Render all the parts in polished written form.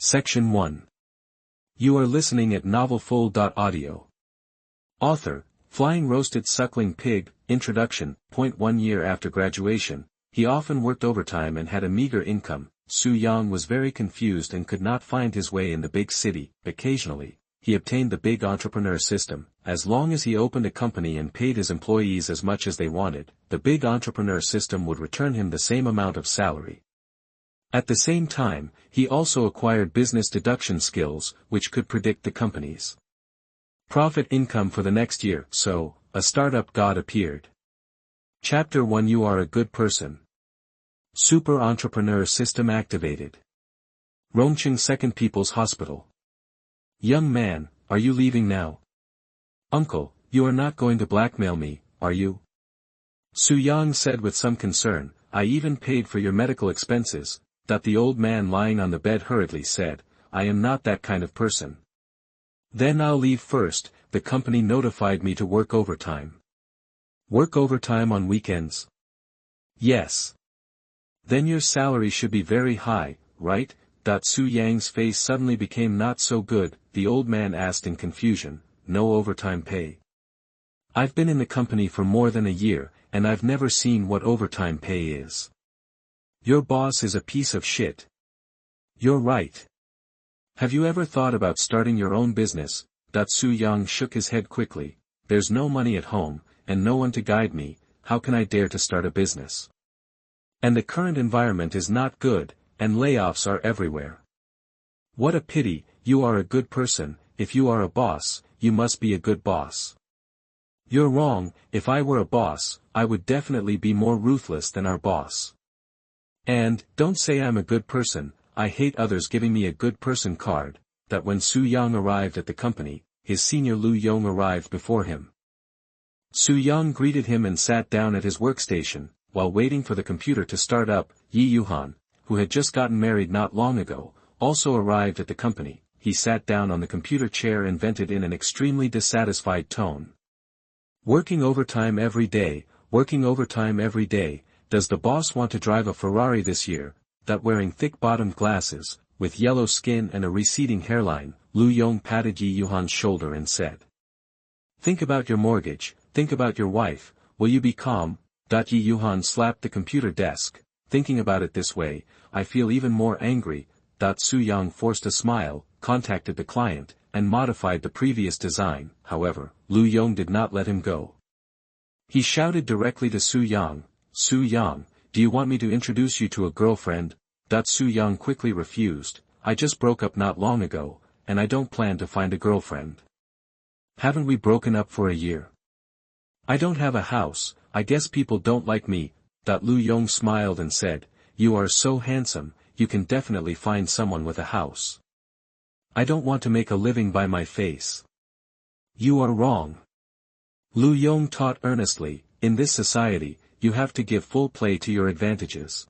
Section 1. You are listening at novelfull.audio. Author, Flying Roasted Suckling Pig, Introduction. 1 year after graduation, he often worked overtime and had a meager income. Su Yang was very confused and could not find his way in the big city. Occasionally, he obtained the big entrepreneur system. As long as he opened a company and paid his employees as much as they wanted, the big entrepreneur system would return him the same amount of salary. At the same time, he also acquired business deduction skills, which could predict the company's profit income for the next year. So, a startup god appeared. Chapter 1. You are a good person. Super entrepreneur system activated. Rongcheng Second People's Hospital. Young man, are you leaving now? Uncle, you are not going to blackmail me, are you? Su Yang said with some concern, I even paid for your medical expenses. That the old man lying on the bed hurriedly said, I am not that kind of person. Then I'll leave first. The company notified me to work overtime. Work overtime on weekends? Yes. Then your salary should be very high, right? Su Yang's face suddenly became not so good. The old man asked in confusion, no overtime pay? I've been in the company for more than a year, and I've never seen what overtime pay is. Your boss is a piece of shit. You're right. Have you ever thought about starting your own business? Su Yang shook his head quickly. There's no money at home, and no one to guide me. How can I dare to start a business? And the current environment is not good, and layoffs are everywhere. What a pity. You are a good person. If you are a boss, you must be a good boss. You're wrong. If I were a boss, I would definitely be more ruthless than our boss. And, don't say I'm a good person. I hate others giving me a good person card. That when Su Yang arrived at the company, his senior Lu Yong arrived before him. Su Yang greeted him and sat down at his workstation. While waiting for the computer to start up, Yi Yuhan, who had just gotten married not long ago, also arrived at the company. He sat down on the computer chair and vented in an extremely dissatisfied tone. Working overtime every day, working overtime every day. Does the boss want to drive a Ferrari this year? That wearing thick-bottomed glasses, with yellow skin and a receding hairline, Lu Yong patted Yi Yuhan's shoulder and said. Think about your mortgage, think about your wife, will you be calm? Yi Yuhan slapped the computer desk. Thinking about it this way, I feel even more angry. Su Yang forced a smile, contacted the client, and modified the previous design. However, Lu Yong did not let him go. He shouted directly to Su Yang. Su Yang, do you want me to introduce you to a girlfriend? Su Yang quickly refused. I just broke up not long ago, and I don't plan to find a girlfriend. Haven't we broken up for a year? I don't have a house, I guess people don't like me. Lu Yong smiled and said, you are so handsome, you can definitely find someone with a house. I don't want to make a living by my face. You are wrong. Lu Yong taught earnestly, in this society, you have to give full play to your advantages.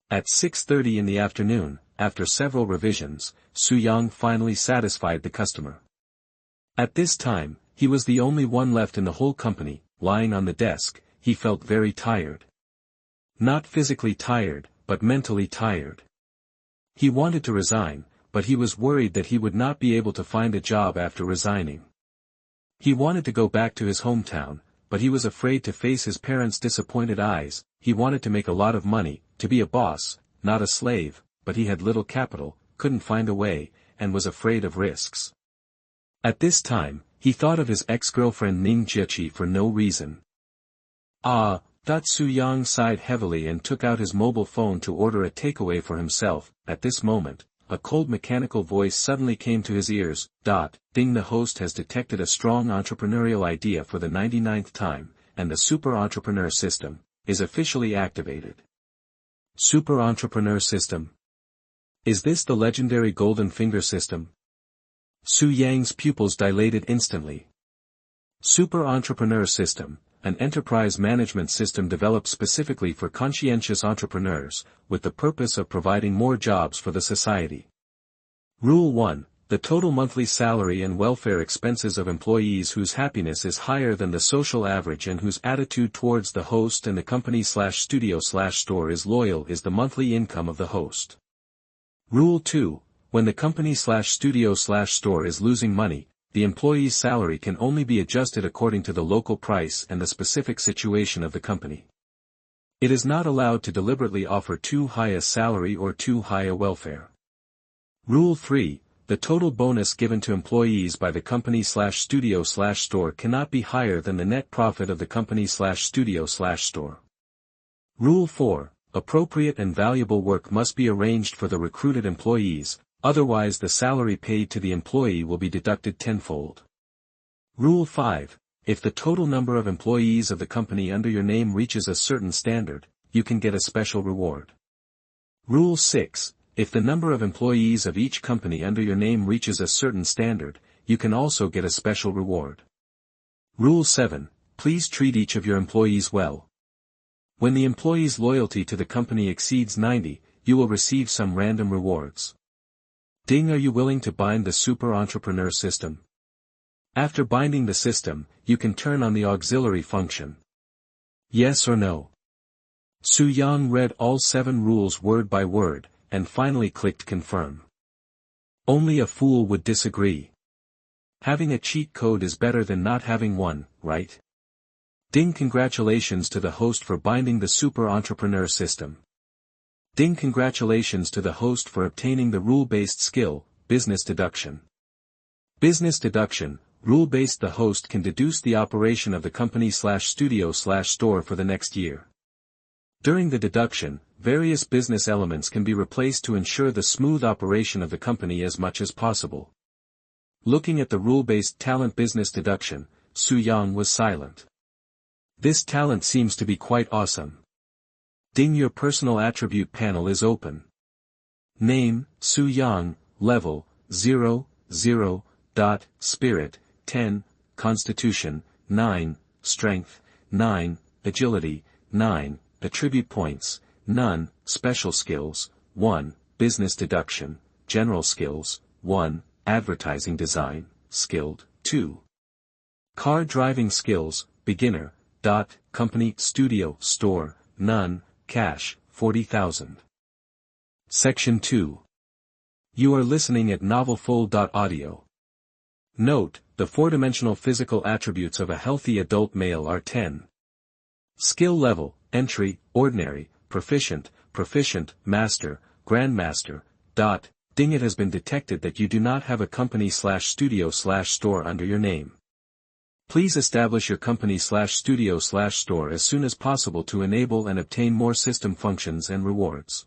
At 6:30 in the afternoon, after several revisions, Su Yang finally satisfied the customer. At this time, he was the only one left in the whole company. Lying on the desk, he felt very tired. Not physically tired, but mentally tired. He wanted to resign, but he was worried that he would not be able to find a job after resigning. He wanted to go back to his hometown, but he was afraid to face his parents' disappointed eyes. He wanted to make a lot of money, to be a boss, not a slave, but he had little capital, couldn't find a way, and was afraid of risks. At this time, he thought of his ex-girlfriend Ning Jiechi for no reason. Su Yang sighed heavily and took out his mobile phone to order a takeaway for himself. At this moment, a cold mechanical voice suddenly came to his ears. Ding, the host has detected a strong entrepreneurial idea for the 99th time, and the super entrepreneur system is officially activated. Super entrepreneur system? Is this the legendary golden finger system? Su Yang's pupils dilated instantly. Super entrepreneur system, an enterprise management system developed specifically for conscientious entrepreneurs, with the purpose of providing more jobs for the society. Rule 1. The total monthly salary and welfare expenses of employees whose happiness is higher than the social average and whose attitude towards the host and the company/studio/store is loyal is the monthly income of the host. Rule 2. When the company/studio/store is losing money, the employee's salary can only be adjusted according to the local price and the specific situation of the company. It is not allowed to deliberately offer too high a salary or too high a welfare. Rule 3. The total bonus given to employees by the company/studio/store cannot be higher than the net profit of the company/studio/store. Rule 4. Appropriate and valuable work must be arranged for the recruited employees, otherwise the salary paid to the employee will be deducted tenfold. Rule 5. If the total number of employees of the company under your name reaches a certain standard, you can get a special reward. Rule 6. If the number of employees of each company under your name reaches a certain standard, you can also get a special reward. Rule 7. Please treat each of your employees well. When the employee's loyalty to the company exceeds 90, you will receive some random rewards. Ding, are you willing to bind the super entrepreneur system? After binding the system, you can turn on the auxiliary function. Yes or no? Su Yang read all 7 rules word by word, and finally clicked confirm. Only a fool would disagree. Having a cheat code is better than not having one, right? Ding, congratulations to the host for binding the super entrepreneur system. Ding, congratulations to the host for obtaining the rule-based skill, business deduction. Business deduction. Rule-based. The host can deduce the operation of the company/studio/store for the next year. During the deduction, various business elements can be replaced to ensure the smooth operation of the company as much as possible. Looking at the rule-based talent business deduction, Su Yang was silent. This talent seems to be quite awesome. Ding, your personal attribute panel is open. Name, Su Yang, level, 0, 0, spirit, 10, constitution, 9, strength, 9, agility, 9, attribute points, none, special skills, 1, business deduction, general skills, 1, advertising design, skilled, 2. Car driving skills, beginner, company, studio, store, none, cash, 40,000. Section 2. You are listening at novelfull.audio. Note, the 4-dimensional physical attributes of a healthy adult male are 10. Skill level, entry, ordinary, proficient, master, grandmaster. Ding, it has been detected that you do not have a company/studio/store under your name. Please establish your company/studio/store as soon as possible to enable and obtain more system functions and rewards.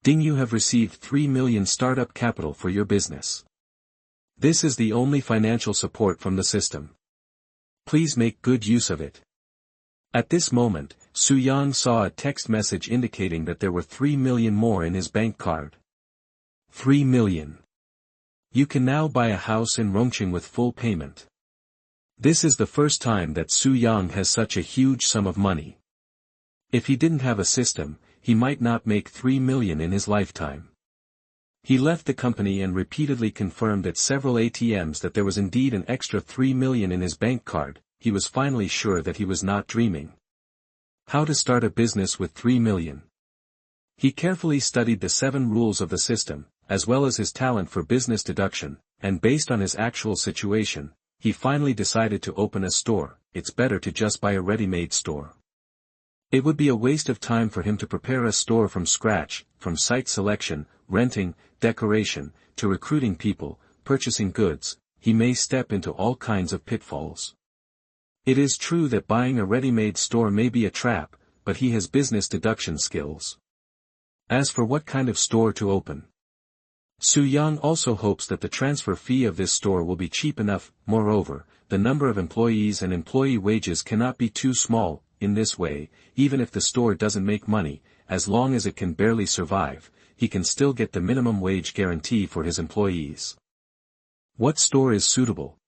Ding, you have received 3 million startup capital for your business. This is the only financial support from the system. Please make good use of it. At this moment, Su Yang saw a text message indicating that there were 3 million more in his bank card. 3 million. You can now buy a house in Rongqing with full payment. This is the first time that Su Yang has such a huge sum of money. If he didn't have a system, he might not make 3 million in his lifetime. He left the company and repeatedly confirmed at several ATMs that there was indeed an extra 3 million in his bank card. He was finally sure that he was not dreaming. How to start a business with 3 million. He carefully studied the 7 rules of the system, as well as his talent for business deduction, and based on his actual situation, he finally decided to open a store. It's better to just buy a ready-made store. It would be a waste of time for him to prepare a store from scratch, from site selection, renting, decoration, to recruiting people, purchasing goods. He may step into all kinds of pitfalls. It is true that buying a ready-made store may be a trap, but he has business deduction skills. As for what kind of store to open, Su Yang also hopes that the transfer fee of this store will be cheap enough. Moreover, the number of employees and employee wages cannot be too small. In this way, even if the store doesn't make money, as long as it can barely survive, he can still get the minimum wage guarantee for his employees. What store is suitable?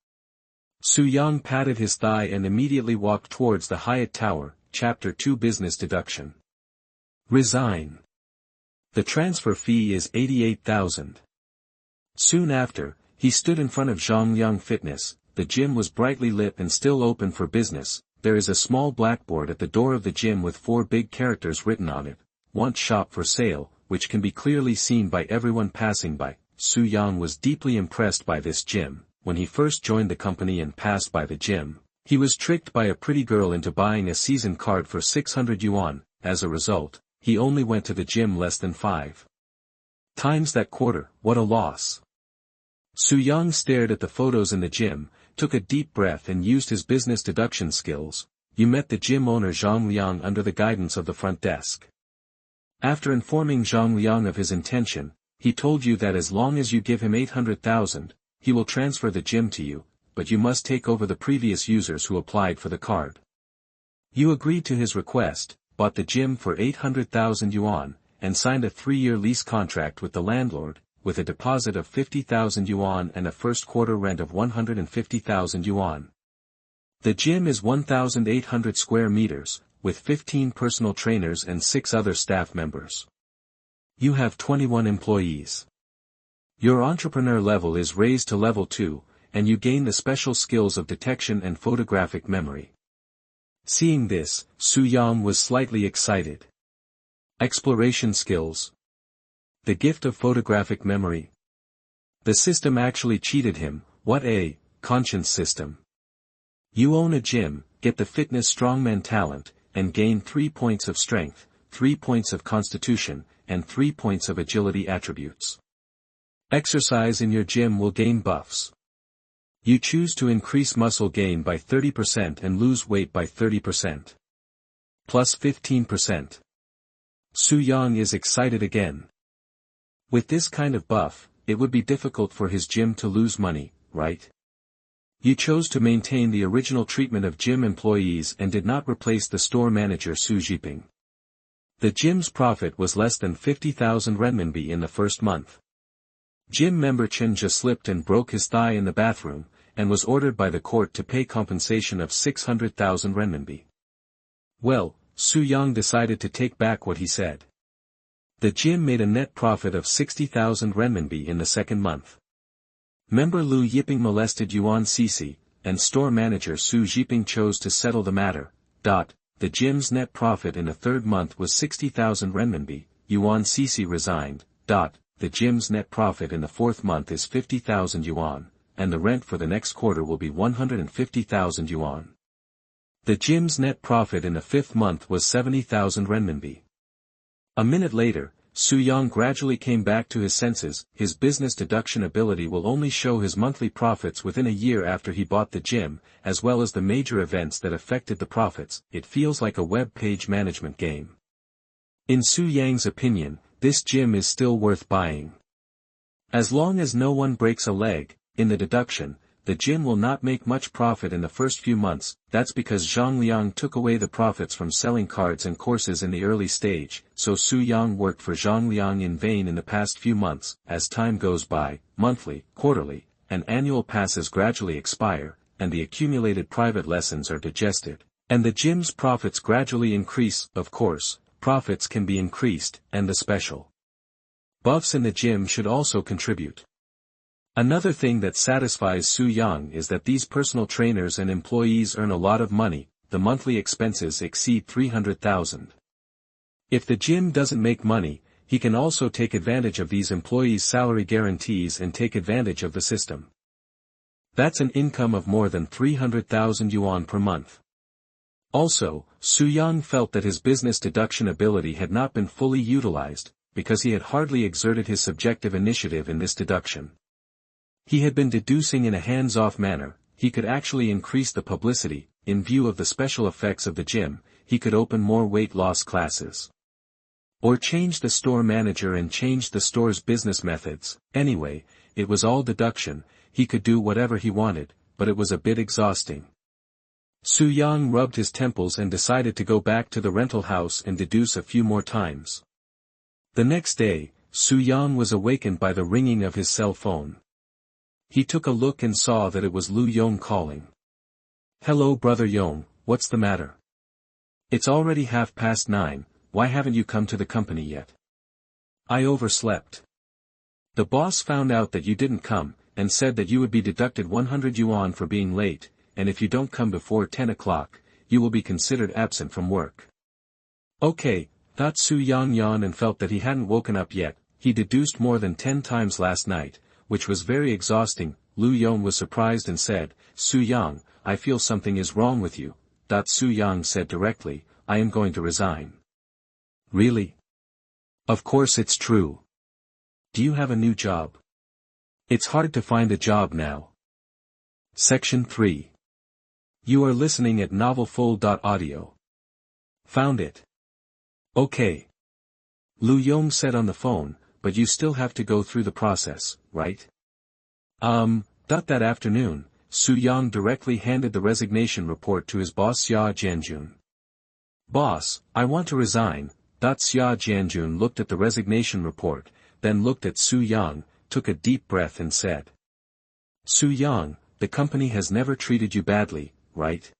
Su Yang patted his thigh and immediately walked towards the Hyatt Tower. Chapter 2, Business Deduction. Resign. The transfer fee is 88,000. Soon after, he stood in front of Zhongyang Fitness. The gym was brightly lit and still open for business. There is a small blackboard at the door of the gym with 4 big characters written on it. Want shop for sale, which can be clearly seen by everyone passing by. Su Yang was deeply impressed by this gym. When he first joined the company and passed by the gym, he was tricked by a pretty girl into buying a season card for 600 yuan. As a result, he only went to the gym less than 5 times that quarter. What a loss. Su Yang stared at the photos in the gym, took a deep breath and used his business deduction skills. You met the gym owner Zhang Liang under the guidance of the front desk. After informing Zhang Liang of his intention, he told you that as long as you give him 800,000, he will transfer the gym to you, but you must take over the previous users who applied for the card. You agreed to his request, bought the gym for 800,000 yuan, and signed a 3-year lease contract with the landlord, with a deposit of 50,000 yuan and a first quarter rent of 150,000 yuan. The gym is 1,800 square meters, with 15 personal trainers and 6 other staff members. You have 21 employees. Your entrepreneur level is raised to level 2, and you gain the special skills of detection and photographic memory. Seeing this, Su Yang was slightly excited. Exploration skills. The gift of photographic memory. The system actually cheated him. What a conscience system. You own a gym, get the fitness strongman talent, and gain 3 points of strength, 3 points of constitution, and 3 points of agility attributes. Exercise in your gym will gain buffs. You choose to increase muscle gain by 30% and lose weight by 30%. Plus 15%. Su Yang is excited again. With this kind of buff, it would be difficult for his gym to lose money, right? You chose to maintain the original treatment of gym employees and did not replace the store manager Su Jiping. The gym's profit was less than 50,000 renminbi in the first month. Gym member Chen just slipped and broke his thigh in the bathroom, and was ordered by the court to pay compensation of 600,000 renminbi. Well, Su Yang decided to take back what he said. The gym made a net profit of 60,000 renminbi in the second month. Member Lu Yiping molested Yuan Cece, and store manager Su Jiping chose to settle the matter. The gym's net profit in the third month was 60,000 renminbi, Yuan Cece resigned. The gym's net profit in the fourth month is 50,000 yuan, and the rent for the next quarter will be 150,000 yuan. The gym's net profit in the fifth month was 70,000 renminbi. A minute later, Su Yang gradually came back to his senses. His business deduction ability will only show his monthly profits within a year after he bought the gym, as well as the major events that affected the profits. It feels like a web page management game. In Su Yang's opinion, this gym is still worth buying. As long as no one breaks a leg, in the deduction, the gym will not make much profit in the first few months. That's because Zhang Liang took away the profits from selling cards and courses in the early stage, so Su Yang worked for Zhang Liang in vain in the past few months. As time goes by, monthly, quarterly, and annual passes gradually expire, and the accumulated private lessons are digested, and the gym's profits gradually increase. Of course, profits can be increased, and the special buffs in the gym should also contribute. Another thing that satisfies Su Yang is that these personal trainers and employees earn a lot of money. The monthly expenses exceed 300,000. If the gym doesn't make money, he can also take advantage of these employees' salary guarantees and take advantage of the system. That's an income of more than 300,000 yuan per month. Also, Su Yang felt that his business deduction ability had not been fully utilized, because he had hardly exerted his subjective initiative in this deduction. He had been deducing in a hands-off manner. He could actually increase the publicity. In view of the special effects of the gym, he could open more weight loss classes. Or change the store manager and change the store's business methods. Anyway, it was all deduction. He could do whatever he wanted, but it was a bit exhausting. Su Yang rubbed his temples and decided to go back to the rental house and deduce a few more times. The next day, Su Yang was awakened by the ringing of his cell phone. He took a look and saw that it was Lu Yong calling. Hello brother Yong, what's the matter? It's already 9:30, why haven't you come to the company yet? I overslept. The boss found out that you didn't come, and said that you would be deducted 100 yuan for being late, and if you don't come before 10 o'clock, you will be considered absent from work. Okay, thought Su Yang yawned and felt that he hadn't woken up yet. he deduced more than 10 times last night, which was very exhausting. Lu Yong was surprised and said, Su Yang, I feel something is wrong with you. Su Yang said directly, I am going to resign. Really? Of course it's true. Do you have a new job? It's hard to find a job now. Section 3. You are listening at novelfull.audio. Found it. Okay. Lu Yong said on the phone, but you still have to go through the process, right? That afternoon, Su Yang directly handed the resignation report to his boss Xia Jianjun. Boss, I want to resign. Xia Jianjun looked at the resignation report, then looked at Su Yang, took a deep breath and said. Su Yang, the company has never treated you badly, right?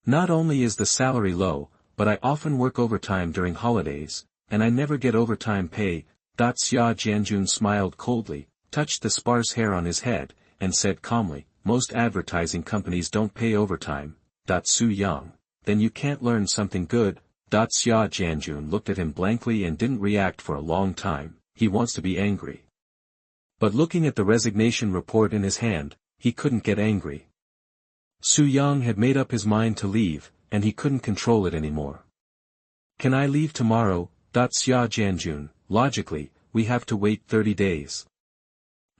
Not only is the salary low, but I often work overtime during holidays, and I never get overtime pay. Xia Jianjun smiled coldly, touched the sparse hair on his head, and said calmly, most advertising companies don't pay overtime. Su Yang, then you can't learn something good. Xia Jianjun looked at him blankly and didn't react for a long time. He wants to be angry. But looking at the resignation report in his hand, he couldn't get angry. Su Yang had made up his mind to leave, and he couldn't control it anymore. Can I leave tomorrow? Xia Jianjun, logically, we have to wait 30 days.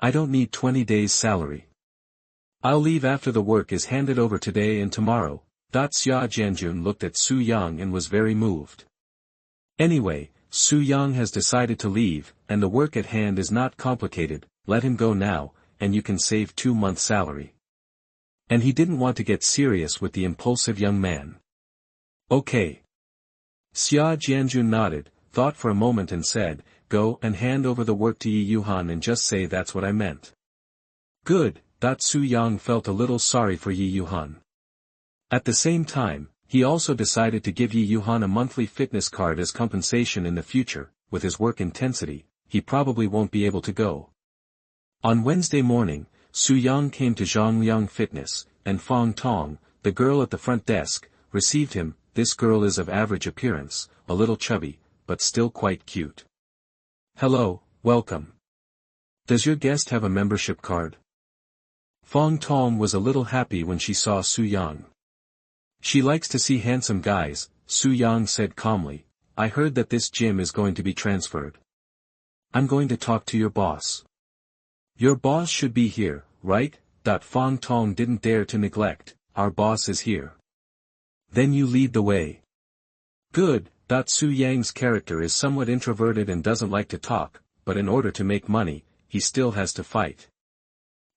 I don't need 20 days' salary. I'll leave after the work is handed over today and tomorrow. Xia Jianjun looked at Su Yang and was very moved. Anyway, Su Yang has decided to leave, and the work at hand is not complicated. Let him go now, and you can save 2 months' salary. And he didn't want to get serious with the impulsive young man. Okay. Xia Jianjun nodded, thought for a moment and said, go and hand over the work to Yi Yuhan and just say that's what I meant. Good. Su Yang felt a little sorry for Yi Yuhan. At the same time, he also decided to give Yi Yuhan a monthly fitness card as compensation in the future. With his work intensity, he probably won't be able to go. On Wednesday morning, Su Yang came to Zhongliang Fitness, and Fong Tong, the girl at the front desk, received him. This girl is of average appearance, a little chubby, but still quite cute. Hello, welcome. Does your guest have a membership card? Fong Tong was a little happy when she saw Su Yang. She likes to see handsome guys, Su Yang said calmly. I heard that this gym is going to be transferred. I'm going to talk to your boss. Your boss should be here, right? Fong Tong didn't dare to neglect. Our boss is here. Then you lead the way. Good. Su Yang's character is somewhat introverted and doesn't like to talk, but in order to make money, he still has to fight.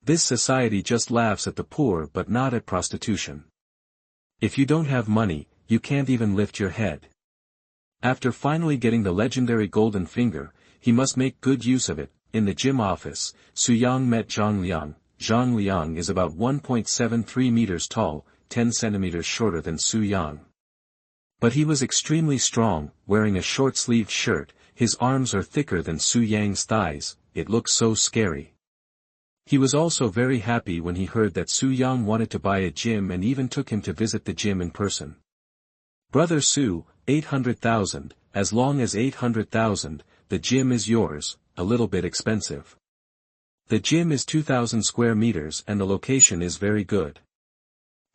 This society just laughs at the poor but not at prostitution. If you don't have money, you can't even lift your head. After finally getting the legendary golden finger, he must make good use of it. In the gym office, Su Yang met Zhang Liang. Zhang Liang is about 1.73 meters tall, 10 centimeters shorter than Su Yang. But he was extremely strong, wearing a short-sleeved shirt. His arms are thicker than Su Yang's thighs. It looks so scary. He was also very happy when he heard that Su Yang wanted to buy a gym and even took him to visit the gym in person. Brother Su, 800,000, as long as 800,000, the gym is yours, a little bit expensive. The gym is 2,000 square meters and the location is very good.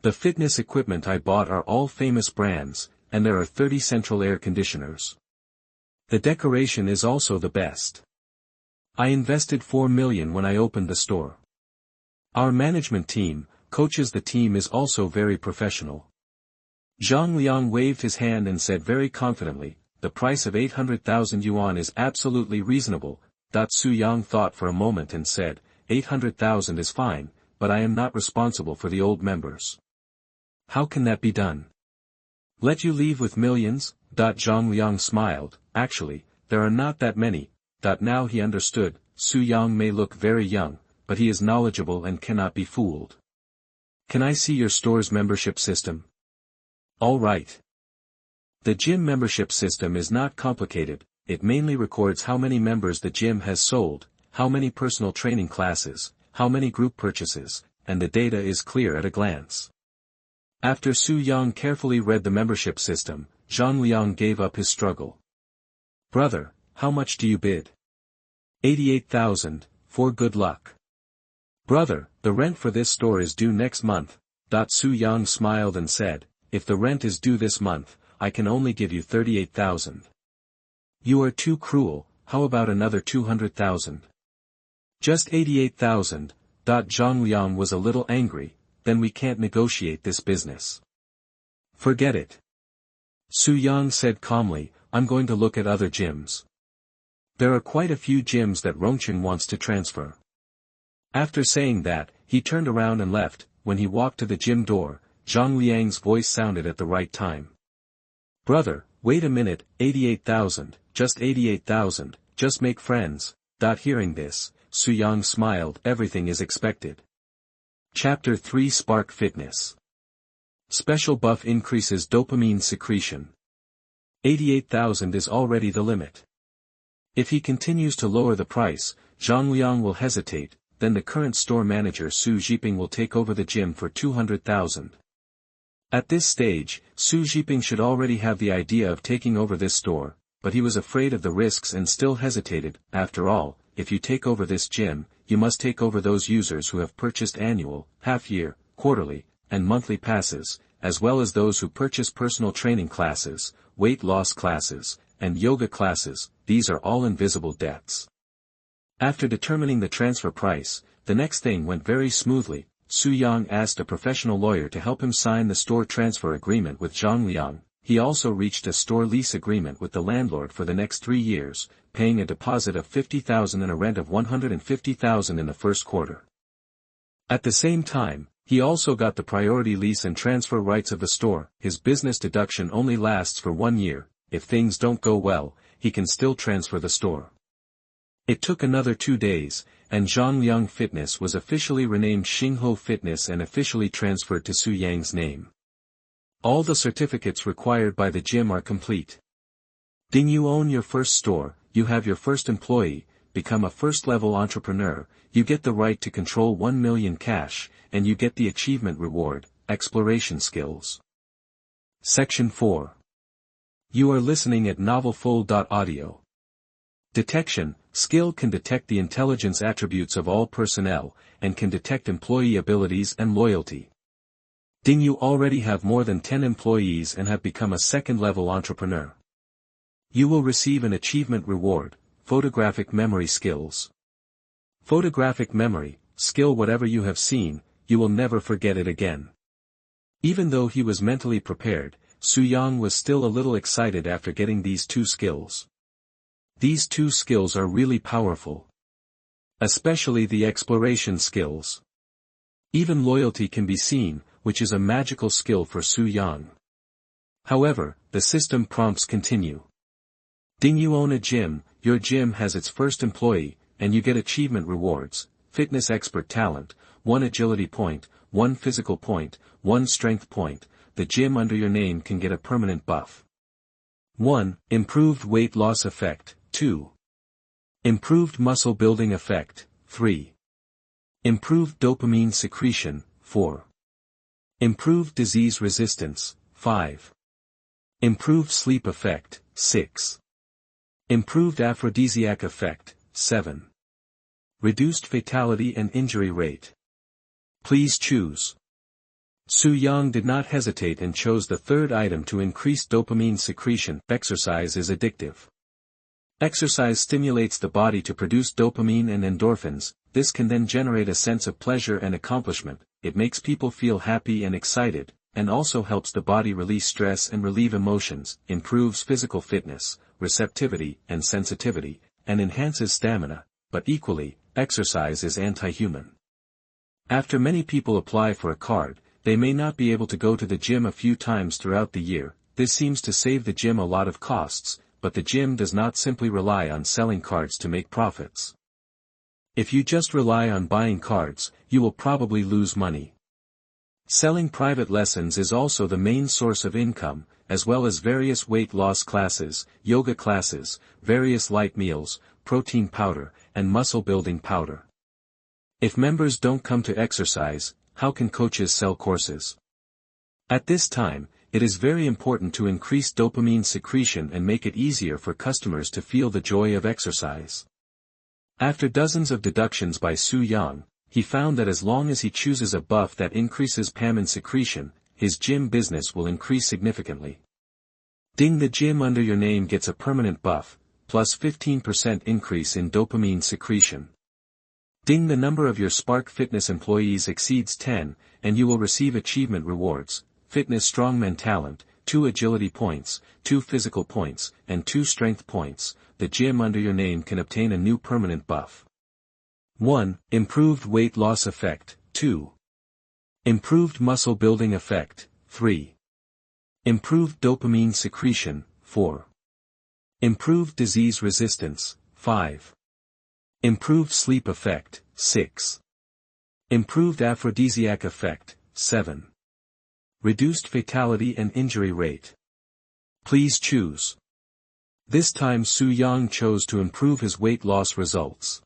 The fitness equipment I bought are all famous brands, and there are 30 central air conditioners. The decoration is also the best. I invested 4 million when I opened the store. Our management team, coaches the team is also very professional. Zhang Liang waved his hand and said very confidently, the price of 800,000 yuan is absolutely reasonable. Su Yang thought for a moment and said, 800,000 is fine, but I am not responsible for the old members. How can that be done? Let you leave with millions? Zhang Liang smiled, actually, there are not that many. Now he understood, Su Yang may look very young, but he is knowledgeable and cannot be fooled. Can I see your store's membership system? All right. The gym membership system is not complicated, it mainly records how many members the gym has sold, how many personal training classes, how many group purchases, and the data is clear at a glance. After Su Yang carefully read the membership system, Zhang Liang gave up his struggle. Brother, how much do you bid? 88,000, for good luck. Brother, the rent for this store is due next month. Su Yang smiled and said, if the rent is due this month, I can only give you 38,000. You are too cruel, how about another 200,000? Just 88,000. Zhang Liang was a little angry, then we can't negotiate this business. Forget it. Su Yang said calmly, I'm going to look at other gyms. There are quite a few gyms that Rongqing wants to transfer. After saying that, he turned around and left. When he walked to the gym door, Zhang Liang's voice sounded at the right time. Brother, wait a minute, 88,000, just 88,000, just make friends. Hearing this, Su Yang smiled. Everything is expected. Chapter 3 Spark Fitness. Special buff increases dopamine secretion. 88,000 is already the limit. If he continues to lower the price, Zhang Liang will hesitate, then the current store manager Su Zhiping will take over the gym for 200,000. At this stage, Su Zhiping should already have the idea of taking over this store, but he was afraid of the risks and still hesitated. After all, if you take over this gym, you must take over those users who have purchased annual, half-year, quarterly, and monthly passes, as well as those who purchase personal training classes, weight loss classes, and yoga classes. These are all invisible debts. After determining the transfer price, the next thing went very smoothly. Su Yang asked a professional lawyer to help him sign the store transfer agreement with Zhang Liang. He also reached a store lease agreement with the landlord for the next 3 years, paying a deposit of 50,000 and a rent of 150,000 in the first quarter. At the same time, he also got the priority lease and transfer rights of the store. His business deduction only lasts for 1 year. If things don't go well, he can still transfer the store. It took another 2 days, and Zhang Liang Fitness was officially renamed Xingho Fitness and officially transferred to Su Yang's name. All the certificates required by the gym are complete. Ding, you own your first store, you have your first employee, become a first-level entrepreneur, you get the right to control 1 million cash, and you get the achievement reward, exploration skills. Section 4. You are listening at novelfull.audio. Detection. Skill can detect the intelligence attributes of all personnel, and can detect employee abilities and loyalty. Ding, you already have more than 10 employees and have become a second-level entrepreneur. You will receive an achievement reward, photographic memory skills. Photographic memory, skill. Whatever you have seen, you will never forget it again. Even though he was mentally prepared, Su Yang was still a little excited after getting these 2 skills. These 2 skills are really powerful. Especially the exploration skills. Even loyalty can be seen, which is a magical skill for Su Yang. However, the system prompts continue. Ding, you own a gym, your gym has its first employee, and you get achievement rewards, fitness expert talent, 1 agility point, 1 physical point, 1 strength point. The gym under your name can get a permanent buff. 1. Improved weight loss effect. 2. Improved muscle building effect. 3. Improved dopamine secretion. 4. Improved disease resistance. 5. Improved sleep effect. 6. Improved aphrodisiac effect. 7. Reduced fatality and injury rate. Please choose. Su Yang did not hesitate and chose the 3rd item to increase dopamine secretion. Exercise is addictive. Exercise stimulates the body to produce dopamine and endorphins. This can then generate a sense of pleasure and accomplishment. It makes people feel happy and excited, and also helps the body release stress and relieve emotions, improves physical fitness, receptivity and sensitivity, and enhances stamina. But equally, exercise is anti-human. After many people apply for a card, they may not be able to go to the gym a few times throughout the year. This seems to save the gym a lot of costs, but the gym does not simply rely on selling cards to make profits. If you just rely on buying cards, you will probably lose money. Selling private lessons is also the main source of income, as well as various weight loss classes, yoga classes, various light meals, protein powder, and muscle building powder. If members don't come to exercise, how can coaches sell courses? At this time, it is very important to increase dopamine secretion and make it easier for customers to feel the joy of exercise. After dozens of deductions by Su Yang, he found that as long as he chooses a buff that increases pamine secretion, his gym business will increase significantly. Ding, the gym under your name gets a permanent buff, plus 15% increase in dopamine secretion. Ding, the number of your Spark Fitness employees exceeds 10, and you will receive achievement rewards, Fitness Strongman Talent, 2 agility points, 2 physical points, and 2 strength points. The gym under your name can obtain a new permanent buff. 1. Improved weight loss effect, 2. Improved muscle building effect, 3. Improved dopamine secretion, 4. Improved disease resistance, 5. Improved sleep effect, 6. Improved aphrodisiac effect, 7. Reduced fatality and injury rate. Please choose. This time Su Yang chose to improve his weight loss results.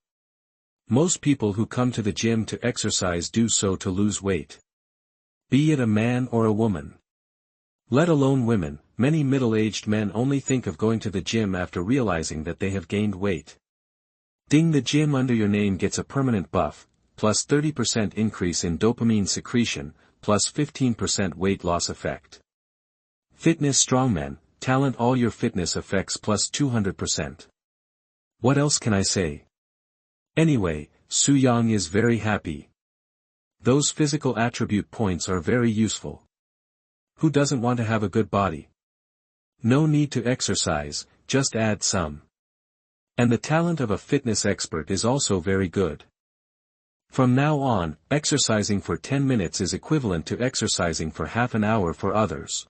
Most people who come to the gym to exercise do so to lose weight. Be it a man or a woman. Let alone women, many middle-aged men only think of going to the gym after realizing that they have gained weight. Ding, the gym under your name gets a permanent buff, plus 30% increase in dopamine secretion, plus 15% weight loss effect. Fitness Strongman, Talent, all your fitness effects plus 200%. What else can I say? Anyway, Su Yang is very happy. Those physical attribute points are very useful. Who doesn't want to have a good body? No need to exercise, just add some. And the talent of a fitness expert is also very good. From now on, exercising for 10 minutes is equivalent to exercising for half an hour for others.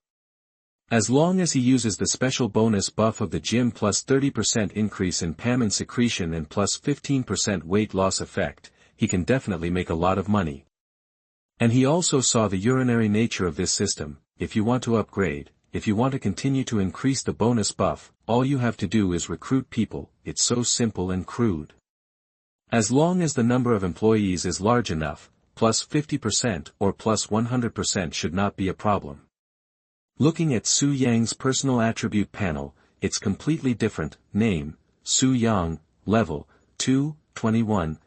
As long as he uses the special bonus buff of the gym plus 30% increase in pamine secretion and plus 15% weight loss effect, he can definitely make a lot of money. And he also saw the urinary nature of this system. If you want to upgrade, if you want to continue to increase the bonus buff, all you have to do is recruit people. It's so simple and crude. As long as the number of employees is large enough, plus 50% or plus 100% should not be a problem. Looking at Su Yang's personal attribute panel, it's completely different. Name, Su Yang. Level, 2, 21.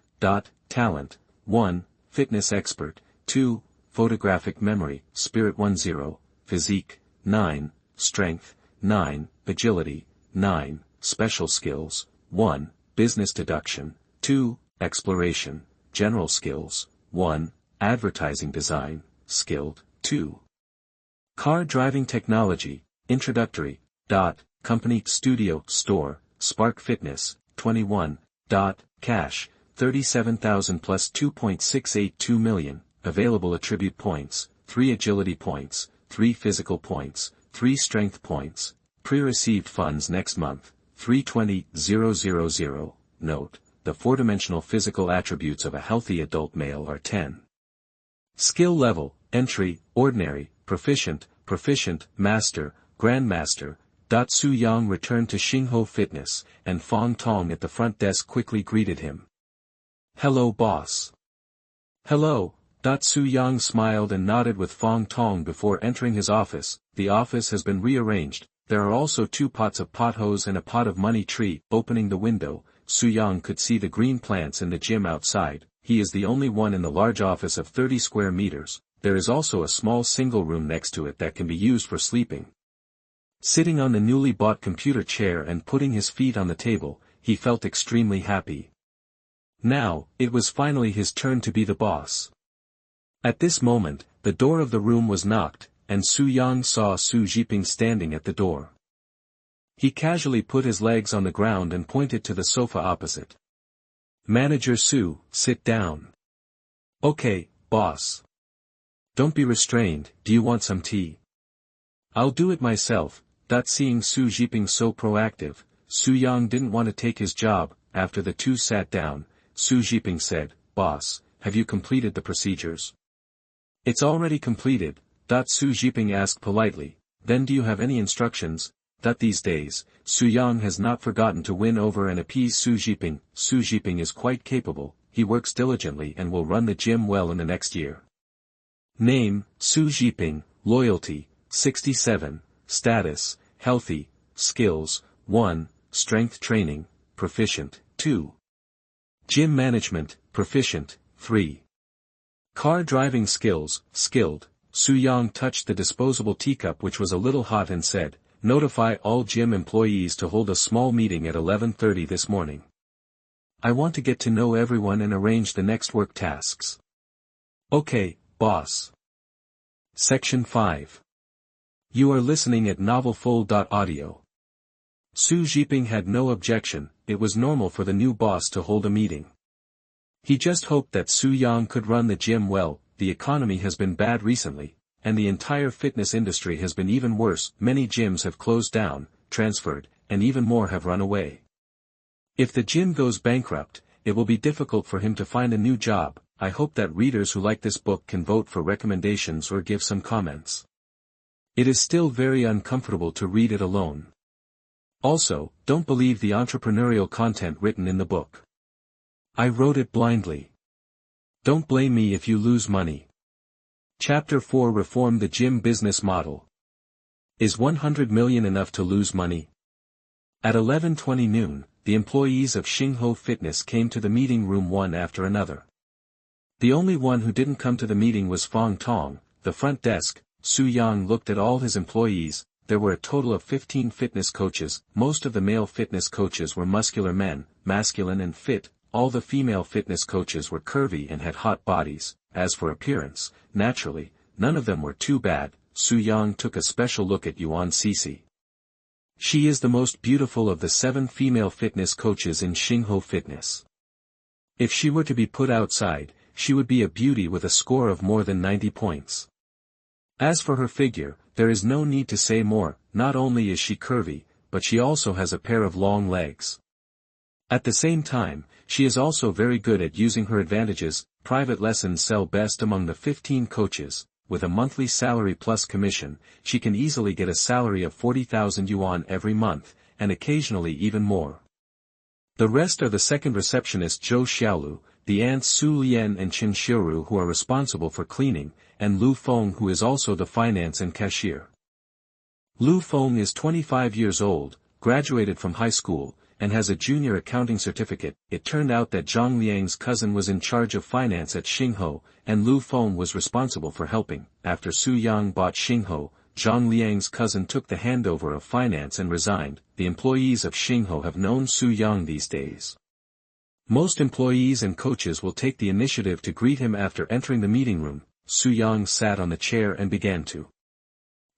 Talent, 1, fitness expert, 2, photographic memory, spirit 10, physique, 9, strength, 9, agility, 9, special skills, 1, business deduction, 2, exploration, general skills, 1, advertising design, skilled, 2. Car driving technology, introductory, company, studio, store, Spark Fitness, 21, cash, 37,000 plus 2.682 million, available attribute points, 3 agility points, 3 physical points, 3 strength points, pre-received funds next month, 320,000. Note, the 4-dimensional physical attributes of a healthy adult male are 10. Skill level, entry, ordinary, proficient, master, grandmaster. Su Yang returned to Xingho Fitness, and Fong Tong at the front desk quickly greeted him. Hello boss. Hello. Su Yang smiled and nodded with Fong Tong before entering his office. The office has been rearranged. There are also 2 pots of pothos and a pot of money tree. Opening the window, Su Yang could see the green plants in the gym outside. He is the only one in the large office of 30 square meters. There is also a small single room next to it that can be used for sleeping. Sitting on the newly bought computer chair and putting his feet on the table, he felt extremely happy. Now, it was finally his turn to be the boss. At this moment, the door of the room was knocked, and Su Yang saw Su Jiping standing at the door. He casually put his legs on the ground and pointed to the sofa opposite. Manager Su, sit down. Okay, boss. Don't be restrained. Do you want some tea? I'll do it myself. Seeing Su Jiping so proactive, Su Yang didn't want to take his job. After the two sat down, Su Jiping said, Boss, have you completed the procedures? It's already completed. Su Jiping asked politely, then do you have any instructions? These days, Su Yang has not forgotten to win over and appease Su Jiping. Su Jiping is quite capable, he works diligently and will run the gym well in the next year. Name, Su Jiping, loyalty, 67, status, healthy, skills, 1, strength training, proficient, 2. Gym management, proficient, 3. Car driving skills, skilled. Su Yang touched the disposable teacup which was a little hot and said, "Notify all gym employees to hold a small meeting at 11:30 this morning. I want to get to know everyone and arrange the next work tasks." "Okay, boss." Section 5. You are listening at novelfull.audio. Su Zhiping had no objection. It was normal for the new boss to hold a meeting. He just hoped that Su Yang could run the gym well. The economy has been bad recently, and the entire fitness industry has been even worse. Many gyms have closed down, transferred, and even more have run away. If the gym goes bankrupt, it will be difficult for him to find a new job. I hope that readers who like this book can vote for recommendations or give some comments. It is still very uncomfortable to read it alone. Also, don't believe the entrepreneurial content written in the book. I wrote it blindly. Don't blame me if you lose money. Chapter 4. Reform the gym business model. Is 100 million enough to lose money? At 11:20 noon, the employees of Xingho Fitness came to the meeting room one after another. The only one who didn't come to the meeting was Fong Tong, the front desk. Su Yang looked at all his employees. There were a total of 15 fitness coaches. Most of the male fitness coaches were muscular men, masculine and fit. All the female fitness coaches were curvy and had hot bodies. As for appearance, naturally, none of them were too bad. Su Yang took a special look at Yuan Cece. She is the most beautiful of the 7 female fitness coaches in Xingho Fitness. If she were to be put outside, she would be a beauty with a score of more than 90 points. As for her figure, there is no need to say more. Not only is she curvy, but she also has a pair of long legs. At the same time, she is also very good at using her advantages. Private lessons sell best among the 15 coaches. With a monthly salary plus commission, she can easily get a salary of 40,000 yuan every month, and occasionally even more. The rest are the second receptionist Zhou Xiaolu, the aunts Su Lian and Qin Xiuru who are responsible for cleaning, and Lu Feng who is also the finance and cashier. Lu Feng is 25 years old, graduated from high school, and has a junior accounting certificate. It turned out that Zhang Liang's cousin was in charge of finance at Xingho, and Lu Feng was responsible for helping. After Su Yang bought Xingho, Zhang Liang's cousin took the handover of finance and resigned. The employees of Xingho have known Su Yang these days. Most employees and coaches will take the initiative to greet him after entering the meeting room. Su Yang sat on the chair and began to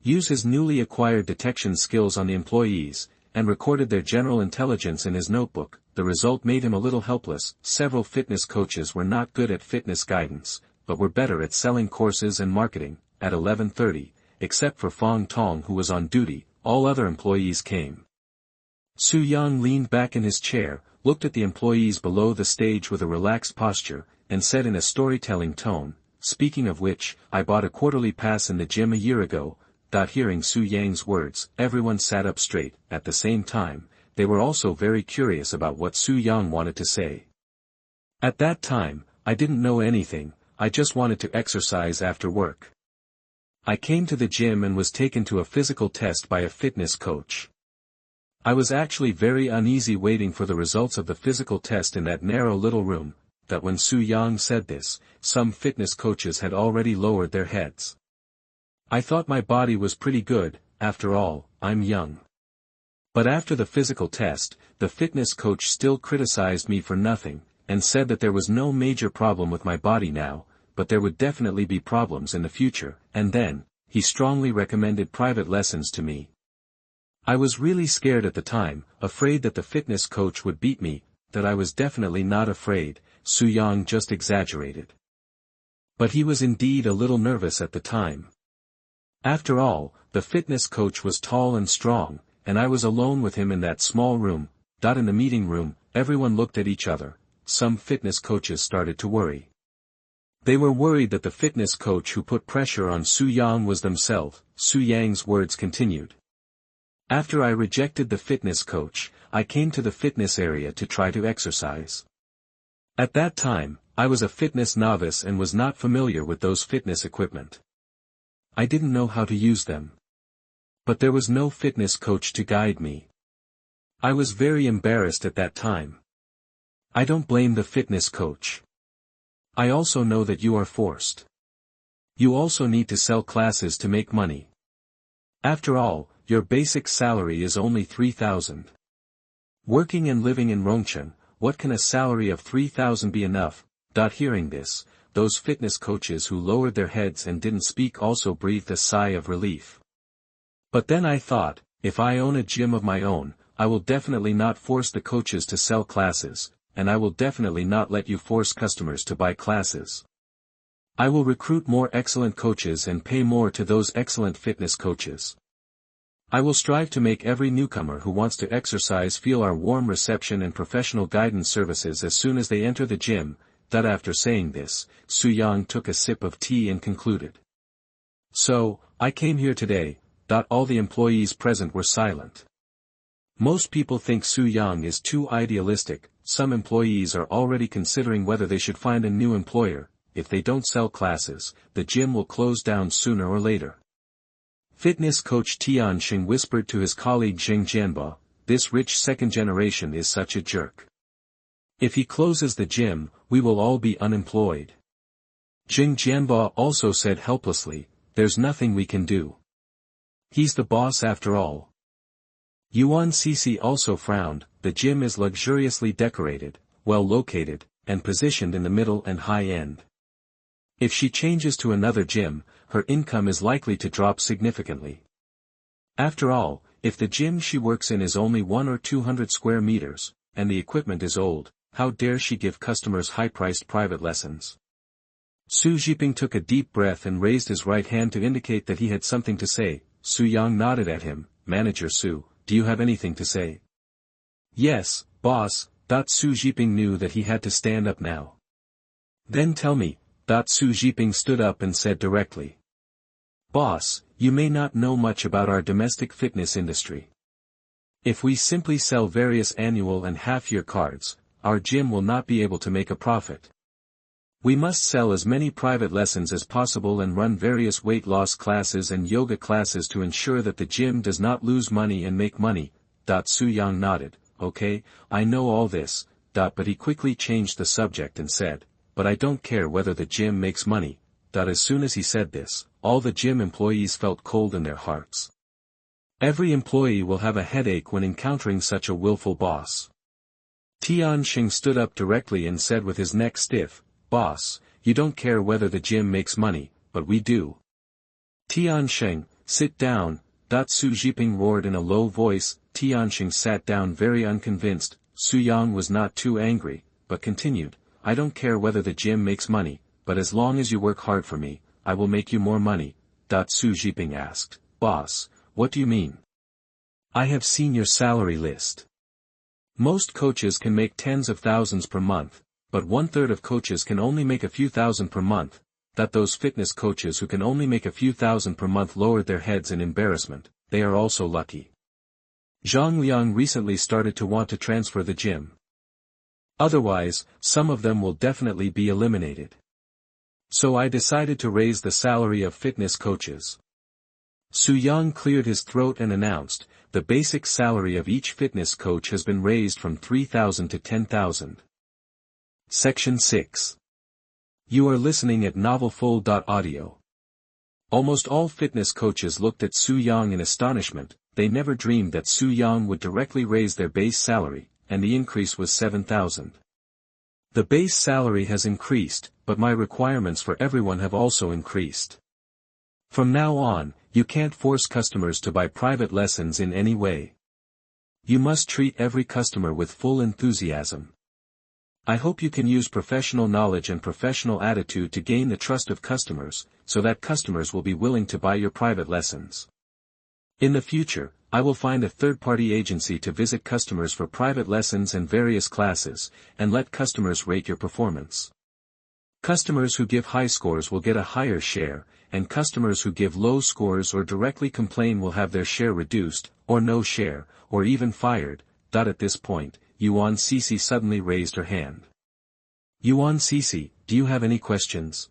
use his newly acquired detection skills on the employees, and recorded their general intelligence in his notebook. The result made him a little helpless. Several fitness coaches were not good at fitness guidance, but were better at selling courses and marketing. At 11:30, except for Fong Tong who was on duty, all other employees came. Su Yang leaned back in his chair, looked at the employees below the stage with a relaxed posture, and said in a storytelling tone, "Speaking of which, I bought a quarterly pass in the gym a year ago." Hearing Su Yang's words, everyone sat up straight. At the same time, they were also very curious about what Su Yang wanted to say. "At that time, I didn't know anything, I just wanted to exercise after work. I came to the gym and was taken to a physical test by a fitness coach. I was actually very uneasy waiting for the results of the physical test in that narrow little room." When Su Yang said this, some fitness coaches had already lowered their heads. "I thought my body was pretty good, after all, I'm young." But after the physical test, the fitness coach still criticized me for nothing, and said that there was no major problem with my body now, but there would definitely be problems in the future, and then, he strongly recommended private lessons to me. I was really scared at the time, afraid that the fitness coach would beat me. That I was definitely not afraid. Su Yang just exaggerated. But he was indeed a little nervous at the time. After all, the fitness coach was tall and strong, and I was alone with him in that small room. In the meeting room, everyone looked at each other. Some fitness coaches started to worry. They were worried that the fitness coach who put pressure on Su Yang was themselves. Su Yang's words continued. "After I rejected the fitness coach, I came to the fitness area to try to exercise. At that time, I was a fitness novice and was not familiar with those fitness equipment. I didn't know how to use them. But there was no fitness coach to guide me. I was very embarrassed at that time. I don't blame the fitness coach. I also know that you are forced. You also need to sell classes to make money. After all, your basic salary is only 3,000. Working and living in Rongchen, what can a salary of 3,000 be enough? Hearing this, those fitness coaches who lowered their heads and didn't speak also breathed a sigh of relief. But then I thought, if I own a gym of my own, I will definitely not force the coaches to sell classes, and I will definitely not let you force customers to buy classes. I will recruit more excellent coaches and pay more to those excellent fitness coaches. I will strive to make every newcomer who wants to exercise feel our warm reception and professional guidance services as soon as they enter the gym. After saying this, Su Yang took a sip of tea and concluded. So, I came here today. All the employees present were silent. Most people think Su Yang is too idealistic. Some employees are already considering whether they should find a new employer. If they don't sell classes, the gym will close down sooner or later. Fitness coach Tianxing whispered to his colleague Zheng Jianba, this rich second generation is such a jerk. If he closes the gym, we will all be unemployed. Zheng Jianba also said helplessly, there's nothing we can do. He's the boss after all. Yuan Cece also frowned, the gym is luxuriously decorated, well located, and positioned in the middle and high end. If she changes to another gym, her income is likely to drop significantly. After all, if the gym she works in is only 100 or 200 square meters, and the equipment is old, how dare she give customers high-priced private lessons? Su Zhiping took a deep breath and raised his right hand to indicate that he had something to say. Su Yang nodded at him, Manager Su, do you have anything to say? Yes, boss. Su Zhiping knew that he had to stand up now. Then tell me. Su Zhiping stood up and said directly. Boss, you may not know much about our domestic fitness industry. If we simply sell various annual and half-year cards, our gym will not be able to make a profit. We must sell as many private lessons as possible and run various weight loss classes and yoga classes to ensure that the gym does not lose money and make money. Su Yang nodded, okay, I know all this, but he quickly changed the subject and said, but I don't care whether the gym makes money. As soon as he said this, all the gym employees felt cold in their hearts. Every employee will have a headache when encountering such a willful boss. Tianxing stood up directly and said with his neck stiff, Boss, you don't care whether the gym makes money, but we do. Tianxing, sit down. Su Zhiping roared in a low voice. Tianxing sat down very unconvinced. Su Yang was not too angry, but continued, I don't care whether the gym makes money, but as long as you work hard for me, I will make you more money. Su Zhiping asked, Boss, what do you mean? I have seen your salary list. Most coaches can make tens of thousands per month, but 1/3 of coaches can only make a few thousand per month. Those fitness coaches who can only make a few thousand per month lowered their heads in embarrassment. They are also lucky. Zhang Liang recently started to want to transfer the gym. Otherwise, some of them will definitely be eliminated. So I decided to raise the salary of fitness coaches. Su Yang cleared his throat and announced, the basic salary of each fitness coach has been raised from 3,000 to 10,000. Section 6. You are listening at novelfull.audio. Almost all fitness coaches looked at Su Yang in astonishment. They never dreamed that Su Yang would directly raise their base salary, and the increase was 7,000. The base salary has increased, but my requirements for everyone have also increased. From now on, you can't force customers to buy private lessons in any way. You must treat every customer with full enthusiasm. I hope you can use professional knowledge and professional attitude to gain the trust of customers, so that customers will be willing to buy your private lessons. In the future, I will find a third-party agency to visit customers for private lessons and various classes, and let customers rate your performance. Customers who give high scores will get a higher share, and customers who give low scores or directly complain will have their share reduced, or no share, or even fired. At this point, Yuan Cece suddenly raised her hand. Yuan Cece, do you have any questions?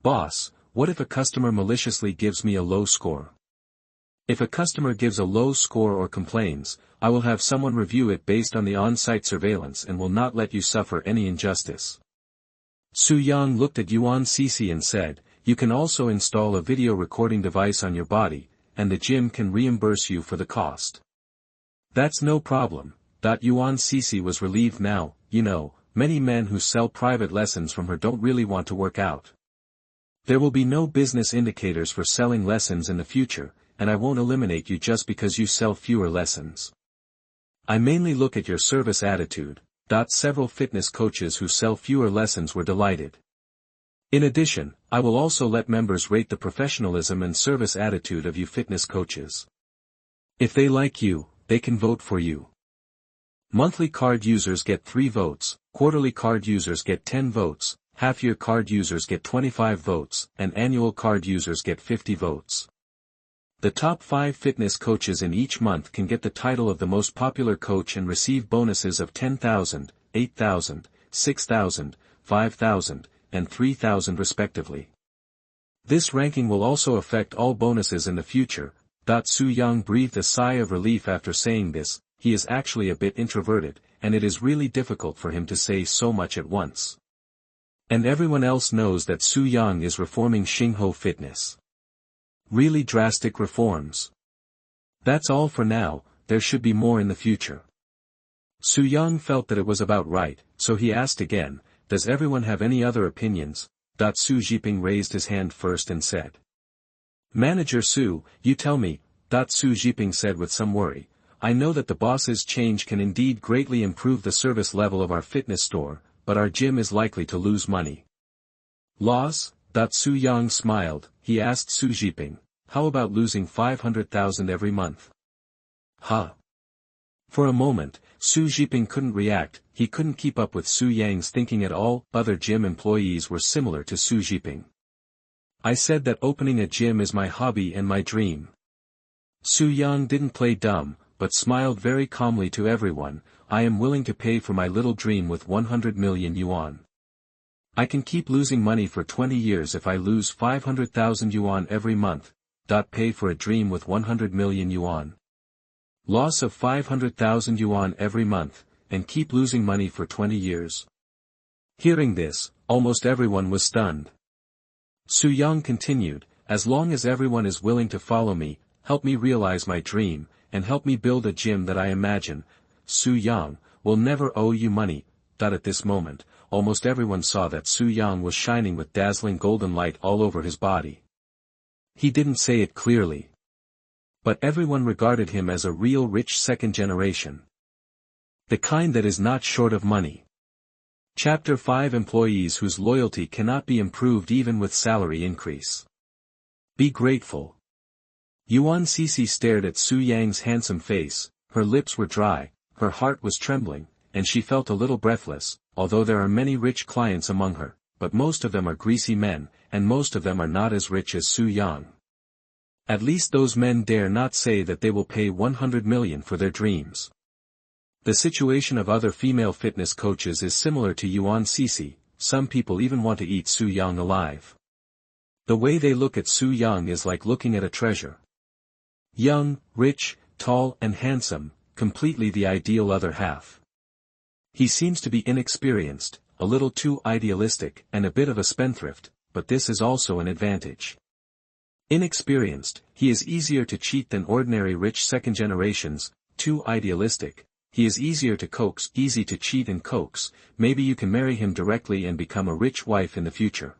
Boss, what if a customer maliciously gives me a low score? If a customer gives a low score or complains, I will have someone review it based on the on-site surveillance and will not let you suffer any injustice. Su Yang looked at Yuan Cece and said, you can also install a video recording device on your body, and the gym can reimburse you for the cost. That's no problem. Yuan Cece was relieved now. Many men who sell private lessons from her don't really want to work out. There will be no business indicators for selling lessons in the future, and I won't eliminate you just because you sell fewer lessons. I mainly look at your service attitude. Several fitness coaches who sell fewer lessons were delighted. In addition, I will also let members rate the professionalism and service attitude of you fitness coaches. If they like you, they can vote for you. Monthly card users get 3 votes, quarterly card users get 10 votes, half-year card users get 25 votes, and annual card users get 50 votes. The top 5 fitness coaches in each month can get the title of the most popular coach and receive bonuses of $10,000, $8,000, $6,000, $5,000, and $3,000 respectively. This ranking will also affect all bonuses in the future. Su Yang breathed a sigh of relief after saying this. He is actually a bit introverted, and it is really difficult for him to say so much at once. And everyone else knows that Su Yang is reforming Xingho Fitness. Really drastic reforms. That's all for now, there should be more in the future. Su Yang felt that it was about right, so he asked again, does everyone have any other opinions? Su Jiping raised his hand first and said. Manager Su, you tell me, Su Jiping said with some worry. I know that the boss's change can indeed greatly improve the service level of our fitness store, but our gym is likely to lose money. Loss? Su Yang smiled. He asked Su Jiping, how about losing 500,000 every month? Huh? For a moment, Su Jiping couldn't react. He couldn't keep up with Su Yang's thinking at all. Other gym employees were similar to Su Jiping. I said that opening a gym is my hobby and my dream. Su Yang didn't play dumb, but smiled very calmly to everyone. I am willing to pay for my little dream with 100 million yuan. I can keep losing money for 20 years if I lose 500,000 yuan every month. Pay for a dream with 100 million yuan. Loss of 500,000 yuan every month, and keep losing money for 20 years. Hearing this, almost everyone was stunned. Su Yang continued, as long as everyone is willing to follow me, help me realize my dream, and help me build a gym that I imagine, Su Yang will never owe you money. At this moment, almost everyone saw that Su Yang was shining with dazzling golden light all over his body. He didn't say it clearly. But everyone regarded him as a real rich second generation. The kind that is not short of money. Chapter 5 Employees whose loyalty cannot be improved even with salary increase. Be grateful. Yuan Cece stared at Su Yang's handsome face, her lips were dry, her heart was trembling, and she felt a little breathless. Although there are many rich clients among her, but most of them are greasy men, and most of them are not as rich as Su Yang. At least those men dare not say that they will pay 100 million for their dreams. The situation of other female fitness coaches is similar to Yuan Cece. Some people even want to eat Su Yang alive. The way they look at Su Yang is like looking at a treasure. Young, rich, tall and handsome, completely the ideal other half. He seems to be inexperienced, a little too idealistic, and a bit of a spendthrift, but this is also an advantage. Inexperienced, he is easier to cheat than ordinary rich second generations. Too idealistic, he is easier to coax, easy to cheat and coax. Maybe you can marry him directly and become a rich wife in the future.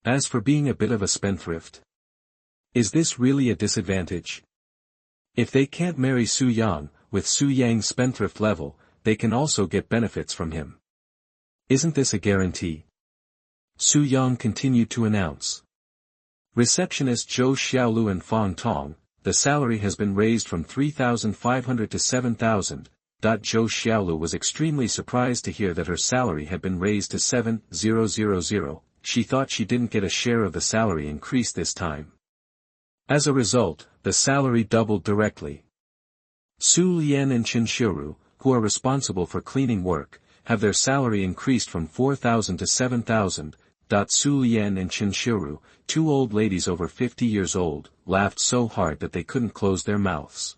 As for being a bit of a spendthrift, is this really a disadvantage? If they can't marry Su Yang, with Su Yang's spendthrift level, they can also get benefits from him. Isn't this a guarantee? Su Yang continued to announce. Receptionist Zhou Xiaolu and Fang Tong, the salary has been raised from 3,500 to 7,000. Zhou Xiaolu was extremely surprised to hear that her salary had been raised to 7,000. She thought she didn't get a share of the salary increase this time. As a result, the salary doubled directly. Su Lian and Chen Xiuru, who are responsible for cleaning work, have their salary increased from 4,000 to 7,000. Su Lian and Chen Shiru, two old ladies over 50 years old, laughed so hard that they couldn't close their mouths.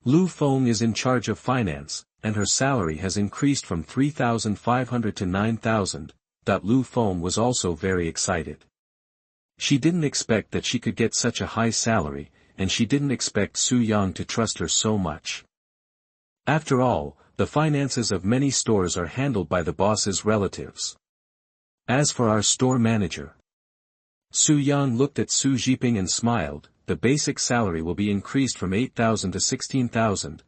Lu Feng is in charge of finance, and her salary has increased from 3,500 to 9,000. Lu Feng was also very excited. She didn't expect that she could get such a high salary, and she didn't expect Su Yang to trust her so much. After all, the finances of many stores are handled by the boss's relatives. As for our store manager, Su Yang looked at Su Jiping and smiled. The basic salary will be increased from 8,000 to 16,000.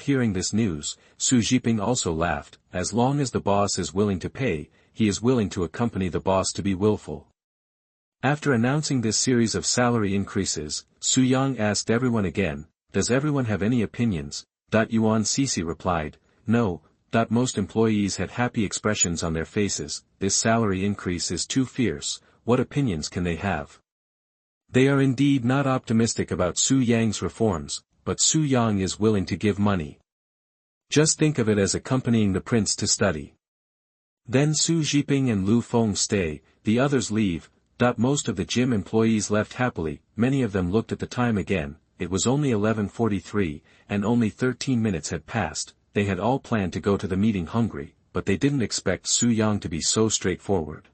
Hearing this news, Su Jiping also laughed. As long as the boss is willing to pay, he is willing to accompany the boss to be willful. After announcing this series of salary increases, Su Yang asked everyone again, "Does everyone have any opinions?" Yuan Cece replied, "No." Most employees had happy expressions on their faces. This salary increase is too fierce. What opinions can they have? They are indeed not optimistic about Su Yang's reforms, but Su Yang is willing to give money. Just think of it as accompanying the prince to study. Then Su Jiping and Lu Feng stay, the others leave. Most of the gym employees left happily. Many of them looked at the time again. It was only 11:43, and only 13 minutes had passed. They had all planned to go to the meeting hungry, but they didn't expect Su Yang to be so straightforward.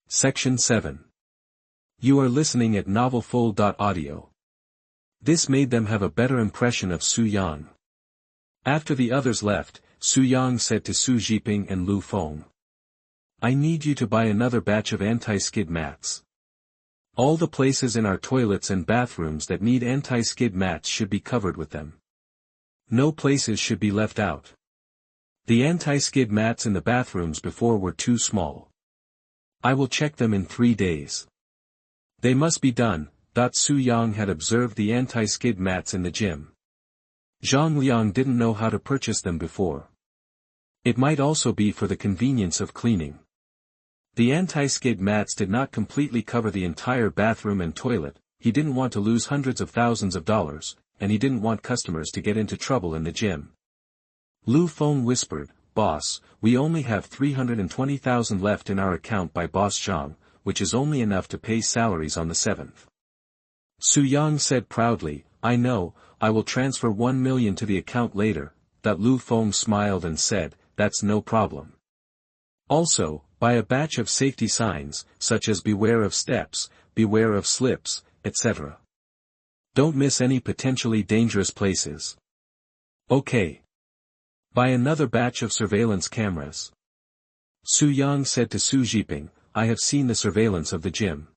Section 7. You are listening at novelfull.audio. This made them have a better impression of Su Yang. After the others left, Su Yang said to Su Jiping and Lu Feng, "I need you to buy another batch of anti-skid mats. All the places in our toilets and bathrooms that need anti-skid mats should be covered with them. No places should be left out. The anti-skid mats in the bathrooms before were too small. I will check them in 3 days. They must be done." Su Yang had observed the anti-skid mats in the gym. Zhang Liang didn't know how to purchase them before. It might also be for the convenience of cleaning. The anti-skid mats did not completely cover the entire bathroom and toilet. He didn't want to lose hundreds of thousands of dollars, and he didn't want customers to get into trouble in the gym. Lu Feng whispered, "Boss, we only have 320,000 left in our account by Boss Zhang, which is only enough to pay salaries on the 7th. Su Yang said proudly, "I know, I will transfer 1 million to the account later." Lu Feng smiled and said, "That's no problem. Also, buy a batch of safety signs, such as beware of steps, beware of slips, etc. Don't miss any potentially dangerous places. Okay. Buy another batch of surveillance cameras." Su Yang said to Su Jiping, "I have seen the surveillance of the gym.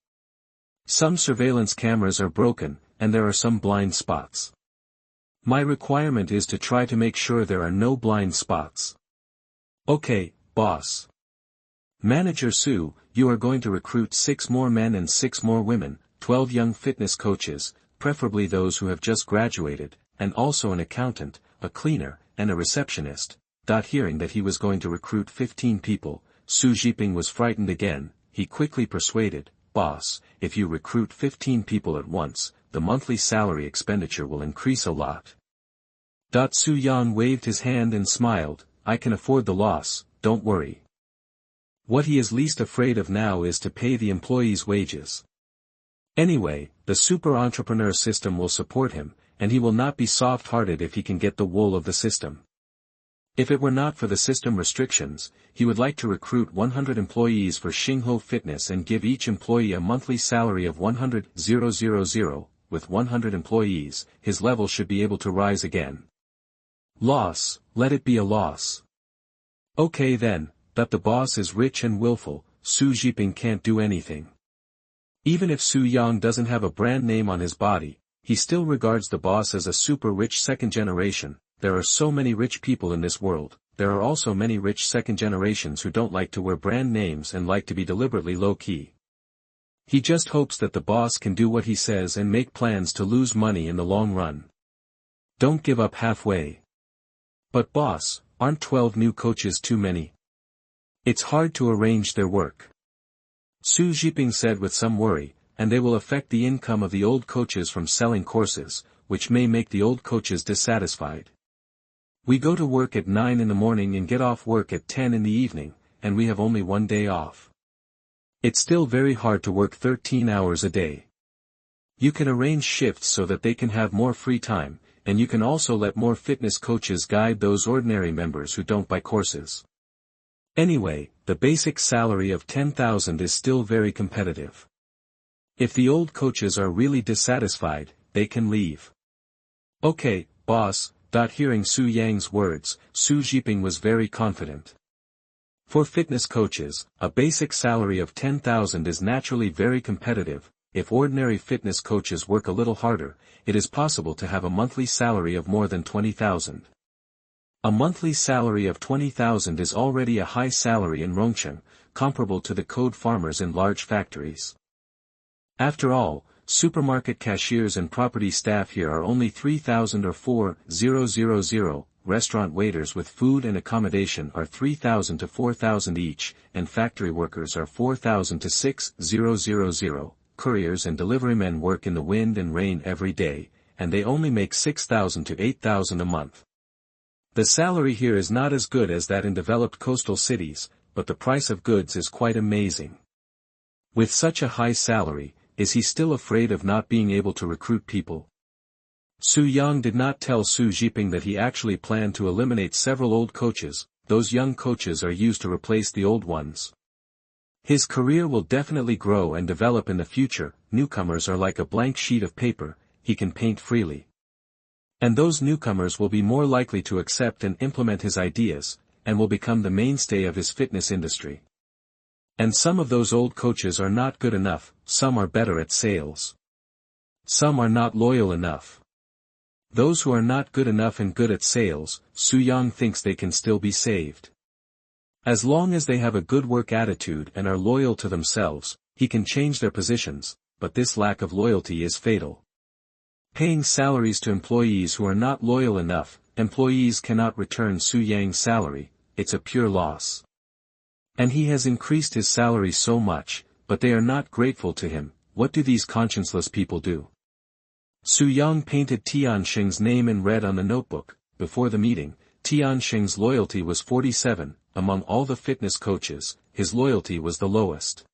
Some surveillance cameras are broken, and there are some blind spots. My requirement is to try to make sure there are no blind spots." "Okay, boss." "Manager Su, you are going to recruit 6 more men and 6 more women, 12 young fitness coaches, preferably those who have just graduated, and also an accountant, a cleaner, and a receptionist." Hearing that he was going to recruit 15 people, Su Jiping was frightened again. He quickly persuaded, "Boss, if you recruit 15 people at once, the monthly salary expenditure will increase a lot." Su Yang waved his hand and smiled, "I can afford the loss, don't worry." What he is least afraid of now is to pay the employees' wages. Anyway, the super entrepreneur system will support him, and he will not be soft-hearted if he can get the wool of the system. If it were not for the system restrictions, he would like to recruit 100 employees for Xingho Fitness and give each employee a monthly salary of 100,000. With 100 employees, his level should be able to rise again. Loss, let it be a loss. Okay then, that the boss is rich and willful, Su Jiping can't do anything. Even if Su Yang doesn't have a brand name on his body, he still regards the boss as a super rich second generation. There are so many rich people in this world. There are also many rich second generations who don't like to wear brand names and like to be deliberately low-key. He just hopes that the boss can do what he says and make plans to lose money in the long run. Don't give up halfway. But boss, aren't 12 new coaches too many? It's hard to arrange their work. Su Jiping said with some worry, and they will affect the income of the old coaches from selling courses, which may make the old coaches dissatisfied. We go to work at 9 in the morning and get off work at 10 in the evening, and we have only 1 day off. It's still very hard to work 13 hours a day. You can arrange shifts so that they can have more free time, and you can also let more fitness coaches guide those ordinary members who don't buy courses. Anyway, the basic salary of $10,000 is still very competitive. If the old coaches are really dissatisfied, they can leave. Okay, boss. Hearing Su Yang's words, Su Zhiping was very confident. For fitness coaches, a basic salary of $10,000 is naturally very competitive. If ordinary fitness coaches work a little harder, it is possible to have a monthly salary of more than $20,000. A monthly salary of $20,000 is already a high salary in Rongcheng, comparable to the code farmers in large factories. After all, supermarket cashiers and property staff here are only 3,000 or 4,000, restaurant waiters with food and accommodation are 3,000 to 4,000 each, and factory workers are 4,000 to 6,000. Couriers and deliverymen work in the wind and rain every day, and they only make 6,000 to 8,000 a month. The salary here is not as good as that in developed coastal cities, but the price of goods is quite amazing. With such a high salary, is he still afraid of not being able to recruit people? Su Yang did not tell Su Zhiping that he actually planned to eliminate several old coaches. Those young coaches are used to replace the old ones. His career will definitely grow and develop in the future. Newcomers are like a blank sheet of paper, he can paint freely. And those newcomers will be more likely to accept and implement his ideas, and will become the mainstay of his fitness industry. And some of those old coaches are not good enough, some are better at sales. Some are not loyal enough. Those who are not good enough and good at sales, Su Yang thinks they can still be saved. As long as they have a good work attitude and are loyal to themselves, he can change their positions, but this lack of loyalty is fatal. Paying salaries to employees who are not loyal enough, employees cannot return Su Yang's salary, it's a pure loss. And he has increased his salary so much, but they are not grateful to him. What do these conscienceless people do? Su Yang painted Tianxing's name in red on the notebook. Before the meeting, Tianxing's loyalty was 47, among all the fitness coaches, his loyalty was the lowest.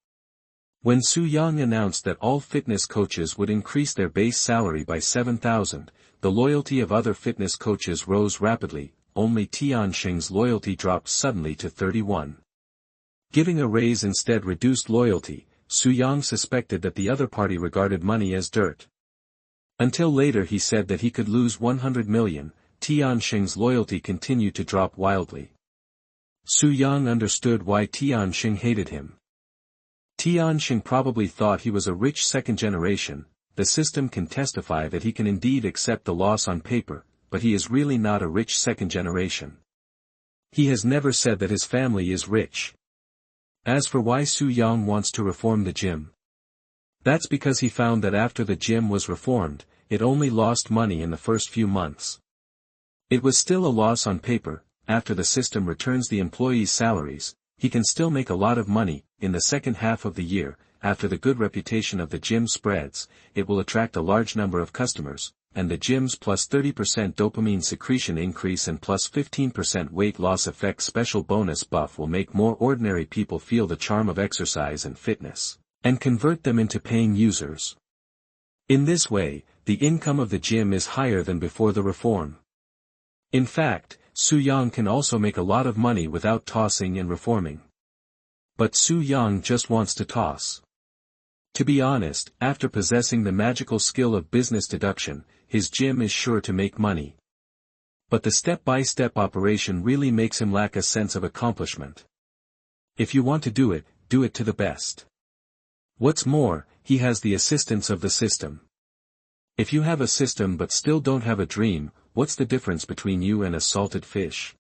When Su Yang announced that all fitness coaches would increase their base salary by 7,000, the loyalty of other fitness coaches rose rapidly, only Tianxing's loyalty dropped suddenly to 31. Giving a raise instead reduced loyalty. Su Yang suspected that the other party regarded money as dirt. Until later he said that he could lose 100 million, Tianxing's loyalty continued to drop wildly. Su Yang understood why Tianxing hated him. Tianxing probably thought he was a rich second generation. The system can testify that he can indeed accept the loss on paper, but he is really not a rich second generation. He has never said that his family is rich. As for why Su Yang wants to reform the gym, that's because he found that after the gym was reformed, it only lost money in the first few months. It was still a loss on paper. After the system returns the employees' salaries, he can still make a lot of money. In the second half of the year, after the good reputation of the gym spreads, it will attract a large number of customers, and the gym's plus 30% dopamine secretion increase and plus 15% weight loss effect special bonus buff will make more ordinary people feel the charm of exercise and fitness, and convert them into paying users. In this way, the income of the gym is higher than before the reform. In fact, Su Yang can also make a lot of money without tossing and reforming. But Su Yang just wants to toss. To be honest, after possessing the magical skill of business deduction, his gym is sure to make money. But the step-by-step operation really makes him lack a sense of accomplishment. If you want to do it to the best. What's more, he has the assistance of the system. If you have a system but still don't have a dream, what's the difference between you and a salted fish?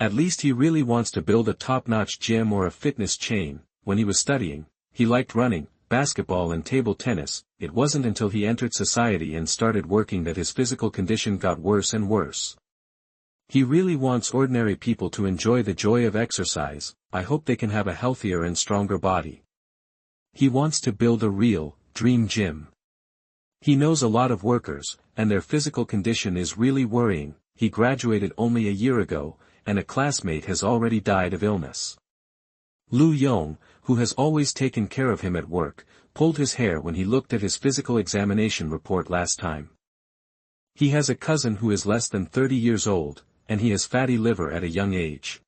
At least he really wants to build a top-notch gym or a fitness chain. When he was studying, he liked running, basketball and table tennis. It wasn't until he entered society and started working that his physical condition got worse and worse. He really wants ordinary people to enjoy the joy of exercise. I hope they can have a healthier and stronger body. He wants to build a real, dream gym. He knows a lot of workers, and their physical condition is really worrying. He graduated only a year ago, and a classmate has already died of illness. Lu Yong, who has always taken care of him at work, pulled his hair when he looked at his physical examination report last time. He has a cousin who is less than 30 years old, and he has fatty liver at a young age.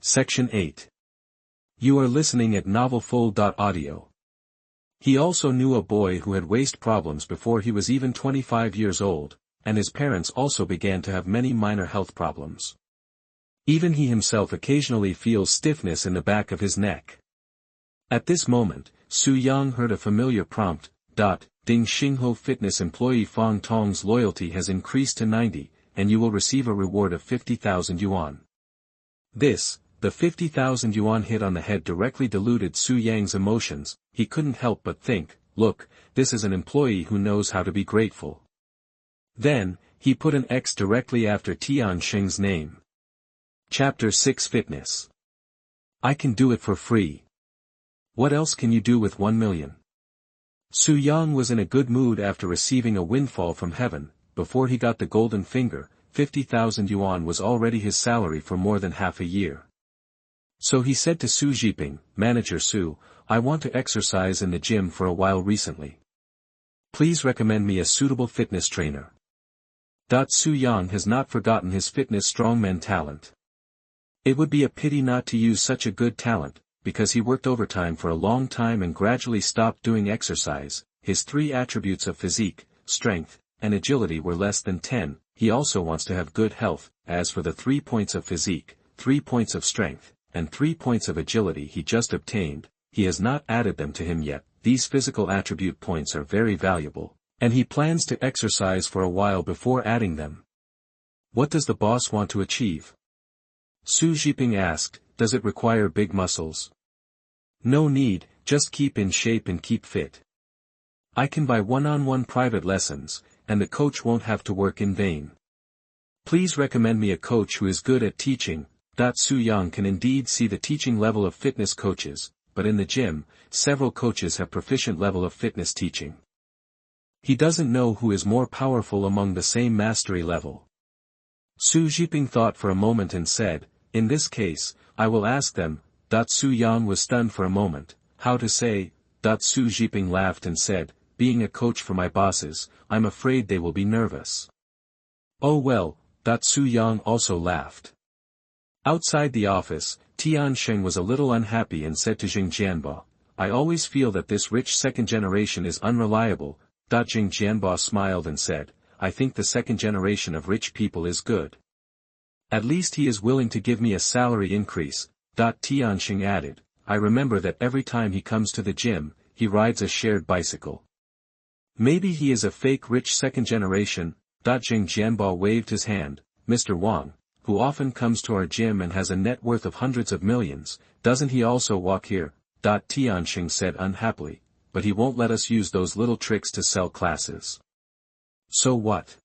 Section 8. You are listening at novelfull.audio. He also knew a boy who had waist problems before he was even 25 years old, and his parents also began to have many minor health problems. Even he himself occasionally feels stiffness in the back of his neck. At this moment, Su Yang heard a familiar prompt, Ding Xingho Fitness employee Fang Tong's loyalty has increased to 90, and you will receive a reward of 50,000 yuan. This, the 50,000 yuan hit on the head directly diluted Su Yang's emotions. He couldn't help but think, look, this is an employee who knows how to be grateful. Then, he put an X directly after Tian Xing's name. Chapter 6 Fitness. I can do it for free. What else can you do with 1 million? Su Yang was in a good mood after receiving a windfall from heaven. Before he got the golden finger, 50,000 yuan was already his salary for more than half a year. So he said to Su Jiping, Manager Su, I want to exercise in the gym for a while recently. Please recommend me a suitable fitness trainer. Su Yang has not forgotten his fitness strongman talent. It would be a pity not to use such a good talent, because he worked overtime for a long time and gradually stopped doing exercise. His 3 attributes of physique, strength, and agility were less than 10. He also wants to have good health. As for the 3 points of physique, 3 points of strength, and 3 points of agility he just obtained, he has not added them to him yet. These physical attribute points are very valuable, and he plans to exercise for a while before adding them. What does the boss want to achieve? Su Jiping asked, does it require big muscles? No need, just keep in shape and keep fit. I can buy one-on-one private lessons, and the coach won't have to work in vain. Please recommend me a coach who is good at teaching. Su Yang can indeed see the teaching level of fitness coaches, but in the gym, several coaches have proficient level of fitness teaching. He doesn't know who is more powerful among the same mastery level. Su Jiping thought for a moment and said, in this case, I will ask them. Su Yang was stunned for a moment. How to say? Su Jiping laughed and said, being a coach for my bosses, I'm afraid they will be nervous. Oh well, Su Yang also laughed. Outside the office, Tian Sheng was a little unhappy and said to Jing Jianbo, I always feel that this rich second generation is unreliable. Jing Jianbo smiled and said, I think the second generation of rich people is good. At least he is willing to give me a salary increase. Tian Sheng added, I remember that every time he comes to the gym, he rides a shared bicycle. Maybe he is a fake rich second generation. Jing Jianbo waved his hand, Mr. Wang, who often comes to our gym and has a net worth of hundreds of millions, doesn't he also walk here? Tian Sheng said unhappily, but he won't let us use those little tricks to sell classes. So what?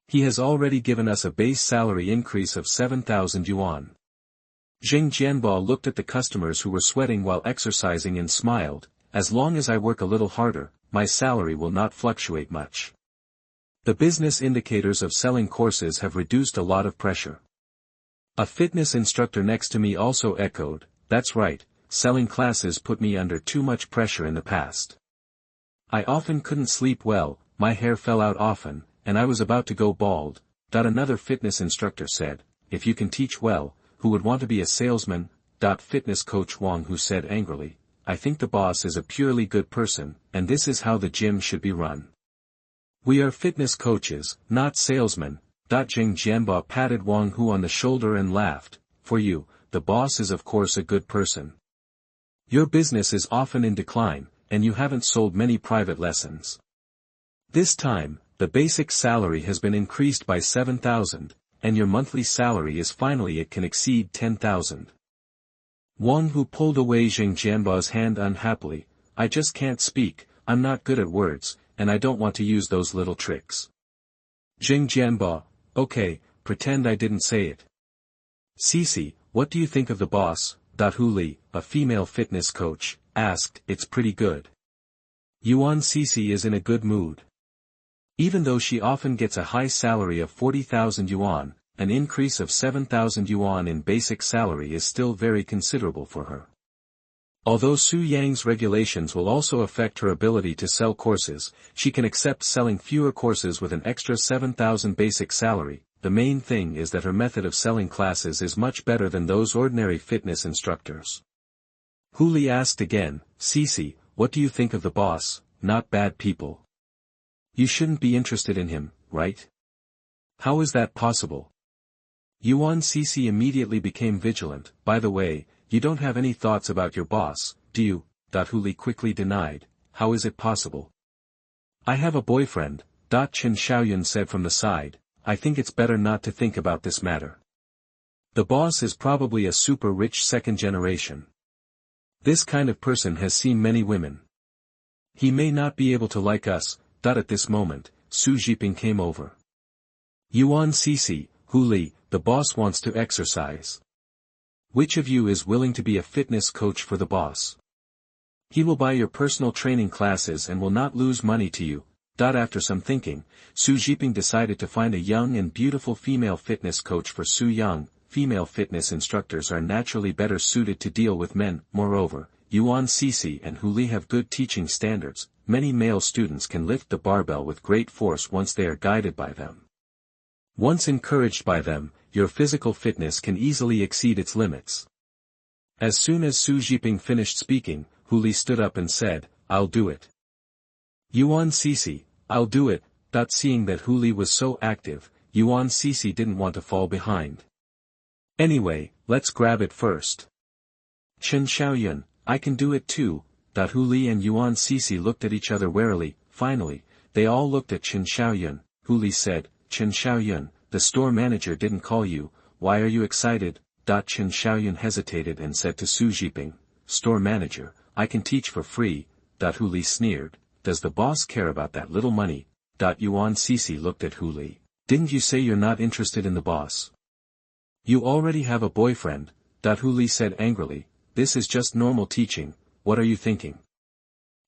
He has already given us a base salary increase of 7,000 yuan. Jing Jianbo looked at the customers who were sweating while exercising and smiled, as long as I work a little harder, my salary will not fluctuate much. The business indicators of selling courses have reduced a lot of pressure. A fitness instructor next to me also echoed, that's right, selling classes put me under too much pressure in the past. I often couldn't sleep well, my hair fell out often, and I was about to go bald. Another fitness instructor said, if you can teach well, who would want to be a salesman? Fitness coach Wang who said angrily, I think the boss is a purely good person, and this is how the gym should be run. We are fitness coaches, not salesmen. Jing Jianbo patted Wang Hu on the shoulder and laughed, for you, the boss is of course a good person. Your business is often in decline, and you haven't sold many private lessons. This time, the basic salary has been increased by 7,000, and your monthly salary is finally it can exceed 10,000. Wang Hu pulled away Jing Jianbo's hand unhappily, I just can't speak, I'm not good at words, and I don't want to use those little tricks. Jing Jianbo, okay, pretend I didn't say it. Cici, what do you think of the boss? Hu Li, a female fitness coach, asked, it's pretty good. Yuan Cici is in a good mood. Even though she often gets a high salary of 40,000 yuan, an increase of 7,000 yuan in basic salary is still very considerable for her. Although Su Yang's regulations will also affect her ability to sell courses, she can accept selling fewer courses with an extra 7,000 basic salary. The main thing is that her method of selling classes is much better than those ordinary fitness instructors. Hu Li asked again, Cici, what do you think of the boss? Not bad people. You shouldn't be interested in him, right? How is that possible? Yuan Cici immediately became vigilant. By the way, you don't have any thoughts about your boss, do you? Hu Li quickly denied. How is it possible? I have a boyfriend, Chen Xiaoyun said from the side. I think it's better not to think about this matter. The boss is probably a super rich second generation. This kind of person has seen many women. He may not be able to like us. At this moment, Su Zhiping came over. Yuan Cici, Hu Li, the boss wants to exercise. Which of you is willing to be a fitness coach for the boss? He will buy your personal training classes and will not lose money to you. After some thinking, Su Zhiping decided to find a young and beautiful female fitness coach for Su Yang. Female fitness instructors are naturally better suited to deal with men. Moreover, Yuan Cici and Hu Li have good teaching standards. Many male students can lift the barbell with great force once they are guided by them. Once encouraged by them, your physical fitness can easily exceed its limits. As soon as Su Zhiping finished speaking, Hu Li stood up and said, I'll do it. Yuan Cici, I'll do it. Seeing that Hu Li was so active, Yuan Cici didn't want to fall behind. Anyway, let's grab it first. Chen Xiaoyun, I can do it too. Hu Li and Yuan Cici looked at each other warily. Finally, they all looked at Chen Xiaoyun. Hu Li said, Chen Xiaoyun, the store manager didn't call you, why are you excited? Chen Xiaoyun hesitated and said to Su Zhiping, Store manager, I can teach for free. Hu Li sneered, does the boss care about that little money? Yuan Cici looked at Hu Li. Didn't you say you're not interested in the boss? You already have a boyfriend. Hu Li said angrily, this is just normal teaching, what are you thinking?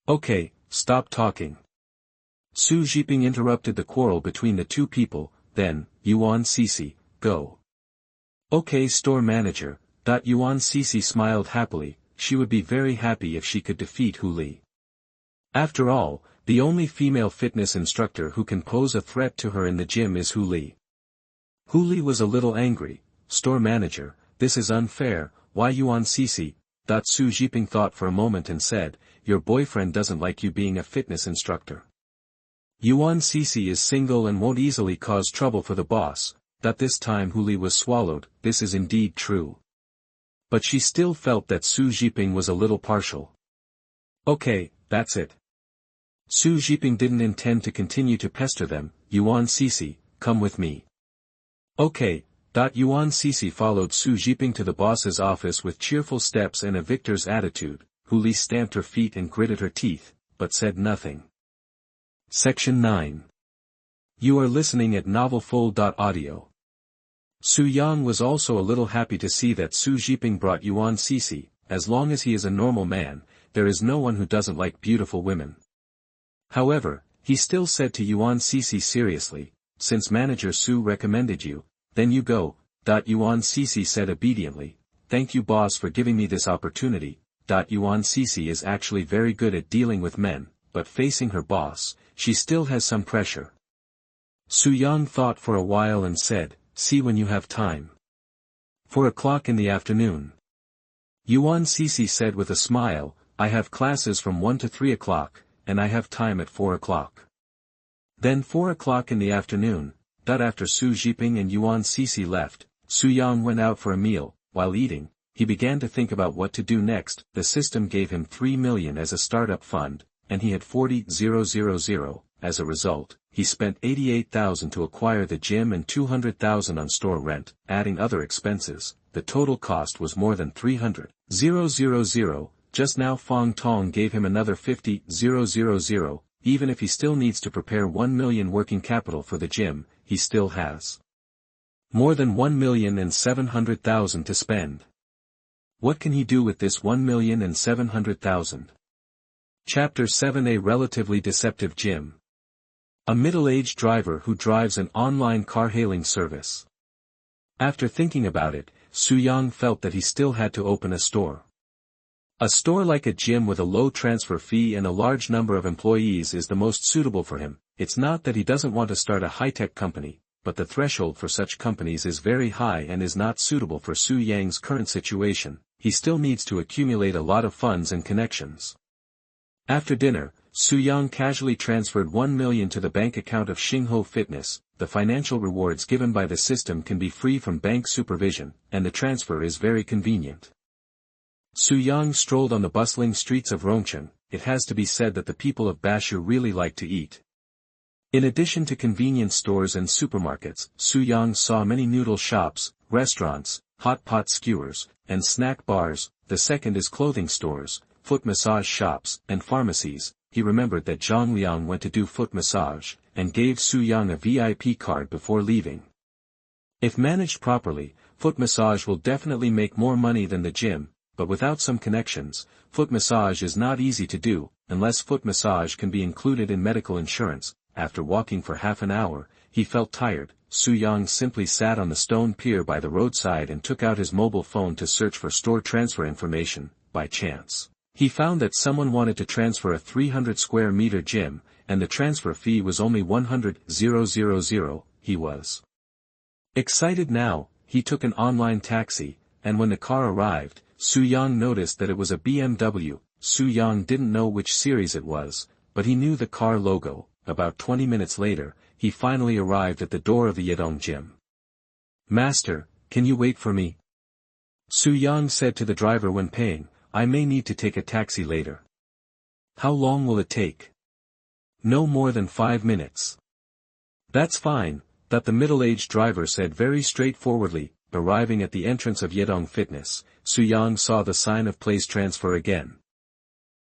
Okay, stop talking. Su Zhiping interrupted the quarrel between the two people, then, Yuan Cici, go. Okay store manager. Yuan Cici smiled happily, she would be very happy if she could defeat Hu Li. After all, the only female fitness instructor who can pose a threat to her in the gym is Hu Li. Hu Li was a little angry, store manager, this is unfair, why Yuan Cici? Su Zhiping thought for a moment and said, your boyfriend doesn't like you being a fitness instructor. Yuan Cici is single and won't easily cause trouble for the boss. This time Hu Li was swallowed, this is indeed true. But she still felt that Su Zhiping was a little partial. Okay, that's it. Su Zhiping didn't intend to continue to pester them. Yuan Cici, come with me. Okay. Yuan Cici followed Su Zhiping to the boss's office with cheerful steps and a victor's attitude. Hu Li stamped her feet and gritted her teeth, but said nothing. Section 9. You are listening at novelfull.audio. Su Yang was also a little happy to see that Su Zhiping brought Yuan Cici. As long as he is a normal man, there is no one who doesn't like beautiful women. However, he still said to Yuan Cici seriously, since manager Su recommended you, then you go. Yuan Cici said obediently, thank you boss for giving me this opportunity. Yuan Cici is actually very good at dealing with men, but facing her boss, she still has some pressure. Su Yang thought for a while and said, see when you have time. 4 o'clock in the afternoon. Yuan Cici said with a smile, I have classes from 1 to 3 o'clock, and I have time at 4 o'clock. Then 4 o'clock in the afternoon. After Su Zhiping and Yuan Cici left, Su Yang went out for a meal. While eating, he began to think about what to do next. The system gave him 3 million as a startup fund, and he had 40,000. As a result, he spent 88,000 to acquire the gym and 200,000 on store rent. Adding other expenses, the total cost was more than 300,000. Just now Fong Tong gave him another 50,000. Even if he still needs to prepare 1 million working capital for the gym, he still has more than 1,700,000 to spend. What can he do with this 1,700,000? Chapter 7. A relatively deceptive gym. A middle-aged driver who drives an online car-hailing service. After thinking about it, Su-young felt that he still had to open a store. A store like a gym with a low transfer fee and a large number of employees is the most suitable for him. It's not that he doesn't want to start a high-tech company, but the threshold for such companies is very high and is not suitable for Su-young's current situation. He still needs to accumulate a lot of funds and connections. After dinner, Su-young casually transferred 1 million to the bank account of Xingho Fitness. The financial rewards given by the system can be free from bank supervision, and the transfer is very convenient. Su-young strolled on the bustling streets of Rongcheng. It has to be said that the people of Bashu really like to eat. In addition to convenience stores and supermarkets, Su-young saw many noodle shops, restaurants, hot pot skewers, and snack bars. The second is clothing stores, foot massage shops, and pharmacies. He remembered that Zhang Liang went to do foot massage, and gave Su-young a VIP card before leaving. If managed properly, foot massage will definitely make more money than the gym, but without some connections, foot massage is not easy to do, unless foot massage can be included in medical insurance. After walking for half an hour, he felt tired. Su-young simply sat on the stone pier by the roadside and took out his mobile phone to search for store transfer information. By chance, he found that someone wanted to transfer a 300 square meter gym, and the transfer fee was only 100,000. He was excited now. He took an online taxi, and when the car arrived, Su-young noticed that it was a BMW. Su-young didn't know which series it was, but he knew the car logo. About 20 minutes later, he finally arrived at the door of the Yedong gym. "Master, can you wait for me?" Su-young said to the driver when paying. "I may need to take a taxi later." "How long will it take?" "No more than 5 minutes." "That's fine," that the middle-aged driver said very straightforwardly. Arriving at the entrance of Yedong Fitness, Su-young saw the sign of place transfer again.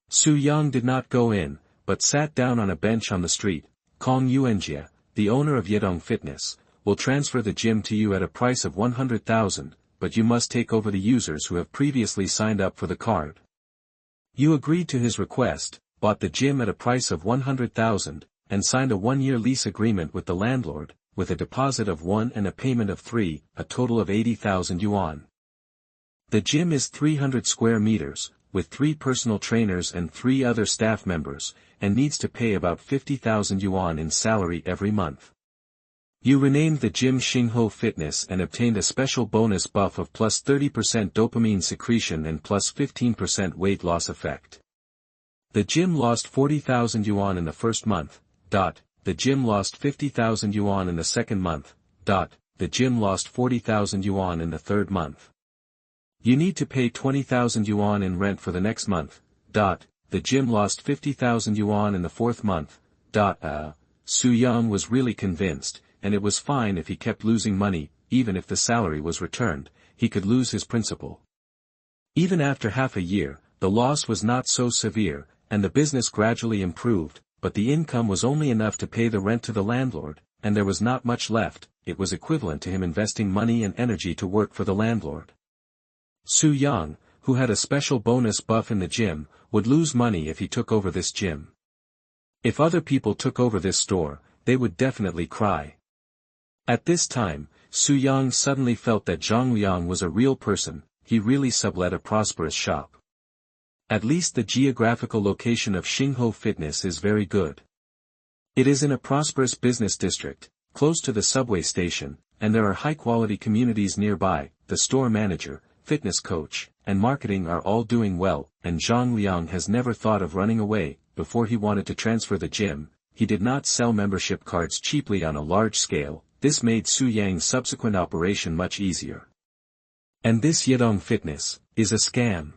Su-young did not go in, but sat down on a bench on the street. Kong Yuanjia, the owner of Yedong Fitness, will transfer the gym to you at a price of 100,000, but you must take over the users who have previously signed up for the card. You agreed to his request, bought the gym at a price of 100,000, and signed a 1-year lease agreement with the landlord, with a deposit of 1 and a payment of 3, a total of 80,000 yuan. The gym is 300 square meters, with 3 personal trainers and 3 other staff members, and needs to pay about 50,000 yuan in salary every month. You renamed the gym Xingho Fitness and obtained a special bonus buff of plus 30% dopamine secretion and plus 15% weight loss effect. The gym lost 40,000 yuan in the first month. The gym lost 50,000 yuan in the second month. The gym lost 40,000 yuan in the third month. You need to pay 20,000 yuan in rent for the next month. The gym lost 50,000 yuan in the fourth month. Su-young was really convinced, and it was fine if he kept losing money. Even if the salary was returned, he could lose his principal. Even after half a year, the loss was not so severe, and the business gradually improved, but the income was only enough to pay the rent to the landlord, and there was not much left. It was equivalent to him investing money and energy to work for the landlord. Su-young, who had a special bonus buff in the gym, would lose money if he took over this gym. If other people took over this store, they would definitely cry. At this time, Su-young suddenly felt that Zhang Liang was a real person. He really sublet a prosperous shop. At least the geographical location of Xingho Fitness is very good. It is in a prosperous business district, close to the subway station, and there are high-quality communities nearby. The store manager, fitness coach, and marketing are all doing well, and Zhang Liang has never thought of running away. Before he wanted to transfer the gym, he did not sell membership cards cheaply on a large scale. This made Su-young's subsequent operation much easier. And this Yedong Fitness is a scam.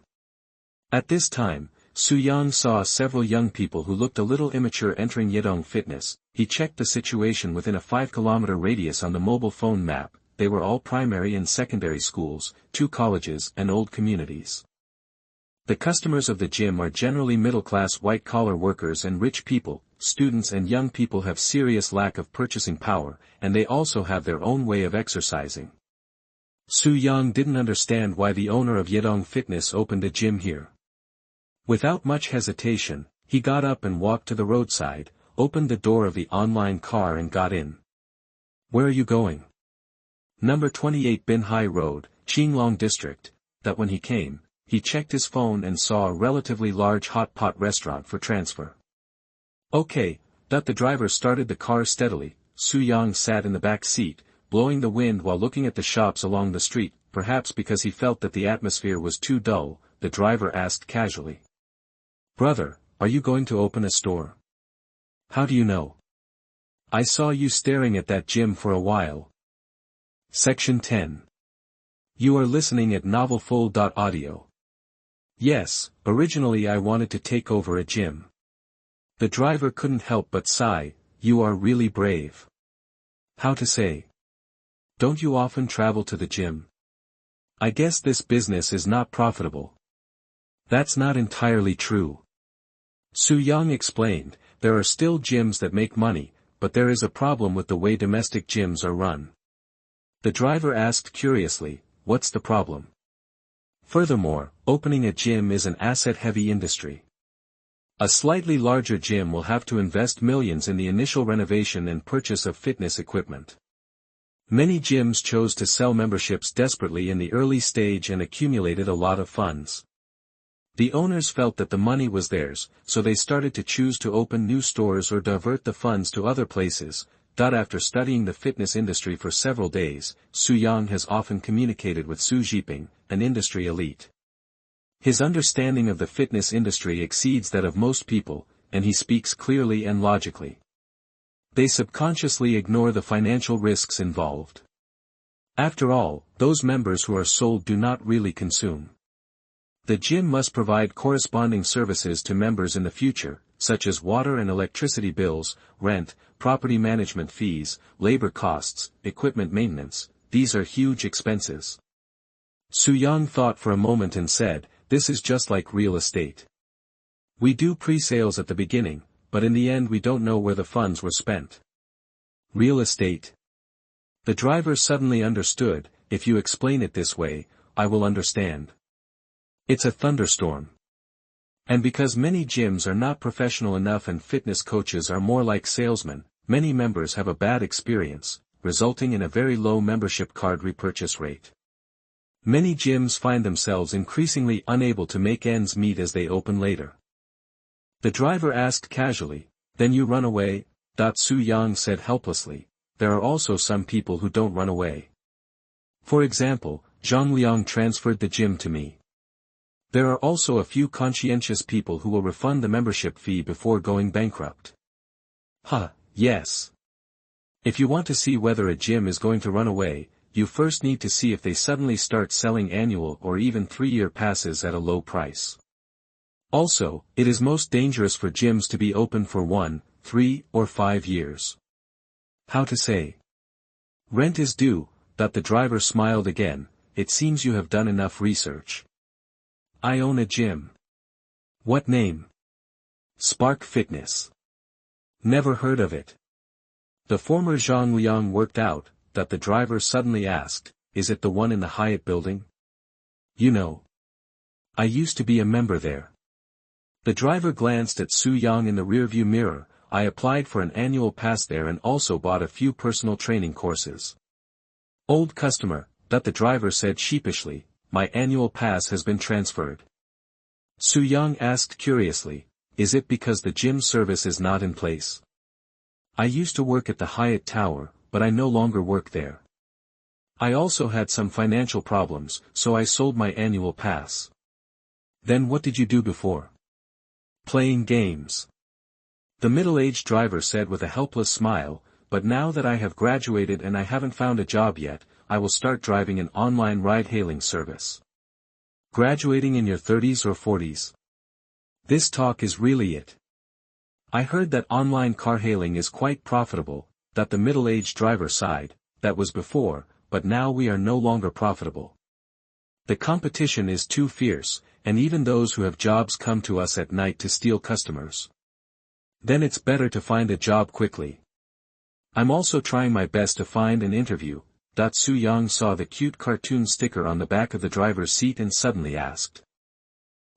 At this time, Su-young saw several young people who looked a little immature entering Yedong Fitness. He checked the situation within a 5-kilometer radius on the mobile phone map. They were all primary and secondary schools, 2 colleges and old communities. The customers of the gym are generally middle-class white-collar workers and rich people. Students and young people have serious lack of purchasing power, and they also have their own way of exercising. Su-young didn't understand why the owner of Yedong Fitness opened a gym here. Without much hesitation, he got up and walked to the roadside, opened the door of the online car and got in. "Where are you going?" Number 28 Binhai Road, Qinglong District, that when he came, he checked his phone and saw a relatively large hot pot restaurant for transfer. Okay, that the driver started the car steadily. Su Yang sat in the back seat, blowing the wind while looking at the shops along the street, perhaps because he felt that the atmosphere was too dull. The driver asked casually. Brother, are you going to open a store? How do you know? I saw you staring at that gym for a while. Section 10. You are listening at novelfull.audio. Yes, originally I wanted to take over a gym. The driver couldn't help but sigh. You are really brave. How to say? Don't you often travel to the gym? I guess this business is not profitable. That's not entirely true. Su Yang explained, there are still gyms that make money, but there is a problem with the way domestic gyms are run. The driver asked curiously, what's the problem? Furthermore, opening a gym is an asset-heavy industry. A slightly larger gym will have to invest millions in the initial renovation and purchase of fitness equipment. Many gyms chose to sell memberships desperately in the early stage and accumulated a lot of funds. The owners felt that the money was theirs, so they started to choose to open new stores or divert the funds to other places. After studying the fitness industry for several days, Su Yang has often communicated with Su Jiping, an industry elite. His understanding of the fitness industry exceeds that of most people, and he speaks clearly and logically. They subconsciously ignore the financial risks involved. After all, those members who are sold do not really consume. The gym must provide corresponding services to members in the future, such as water and electricity bills, rent, property management fees, labor costs, equipment maintenance. These are huge expenses. Su Yang thought for a moment and said, this is just like real estate. We do pre-sales at the beginning, but in the end we don't know where the funds were spent. Real estate. The driver suddenly understood. If you explain it this way, I will understand. It's a thunderstorm. And because many gyms are not professional enough and fitness coaches are more like salesmen, many members have a bad experience, resulting in a very low membership card repurchase rate. Many gyms find themselves increasingly unable to make ends meet as they open later. The driver asked casually, then you run away? Su Yang said helplessly, there are also some people who don't run away. For example, Zhang Liang transferred the gym to me. There are also a few conscientious people who will refund the membership fee before going bankrupt. Yes. If you want to see whether a gym is going to run away, you first need to see if they suddenly start selling annual or even 3-year passes at a low price. Also, it is most dangerous for gyms to be open for 1, 3, or 5 years. How to say? Rent is due. The driver smiled again. It seems you have done enough research. I own a gym. What name? Spark Fitness. Never heard of it. The former Zhang Liang worked out. The driver suddenly asked, is it the one in the Hyatt building? You know. I used to be a member there. The driver glanced at Su Yang in the rearview mirror. I applied for an annual pass there and also bought a few personal training courses. Old customer, the driver said sheepishly. My annual pass has been transferred. Su Yang asked curiously, is it because the gym service is not in place? I used to work at the Hyatt Tower, but I no longer work there. I also had some financial problems, so I sold my annual pass. Then what did you do before? Playing games. The middle-aged driver said with a helpless smile, but now that I have graduated and I haven't found a job yet, I will start driving an online ride-hailing service. Graduating in your 30s or 40s? This talk is really it. I heard that online car-hailing is quite profitable. The middle-aged driver sighed. That was before, but now we are no longer profitable. The competition is too fierce, and even those who have jobs come to us at night to steal customers. Then it's better to find a job quickly. I'm also trying my best to find an interview. Su Yang saw the cute cartoon sticker on the back of the driver's seat and suddenly asked.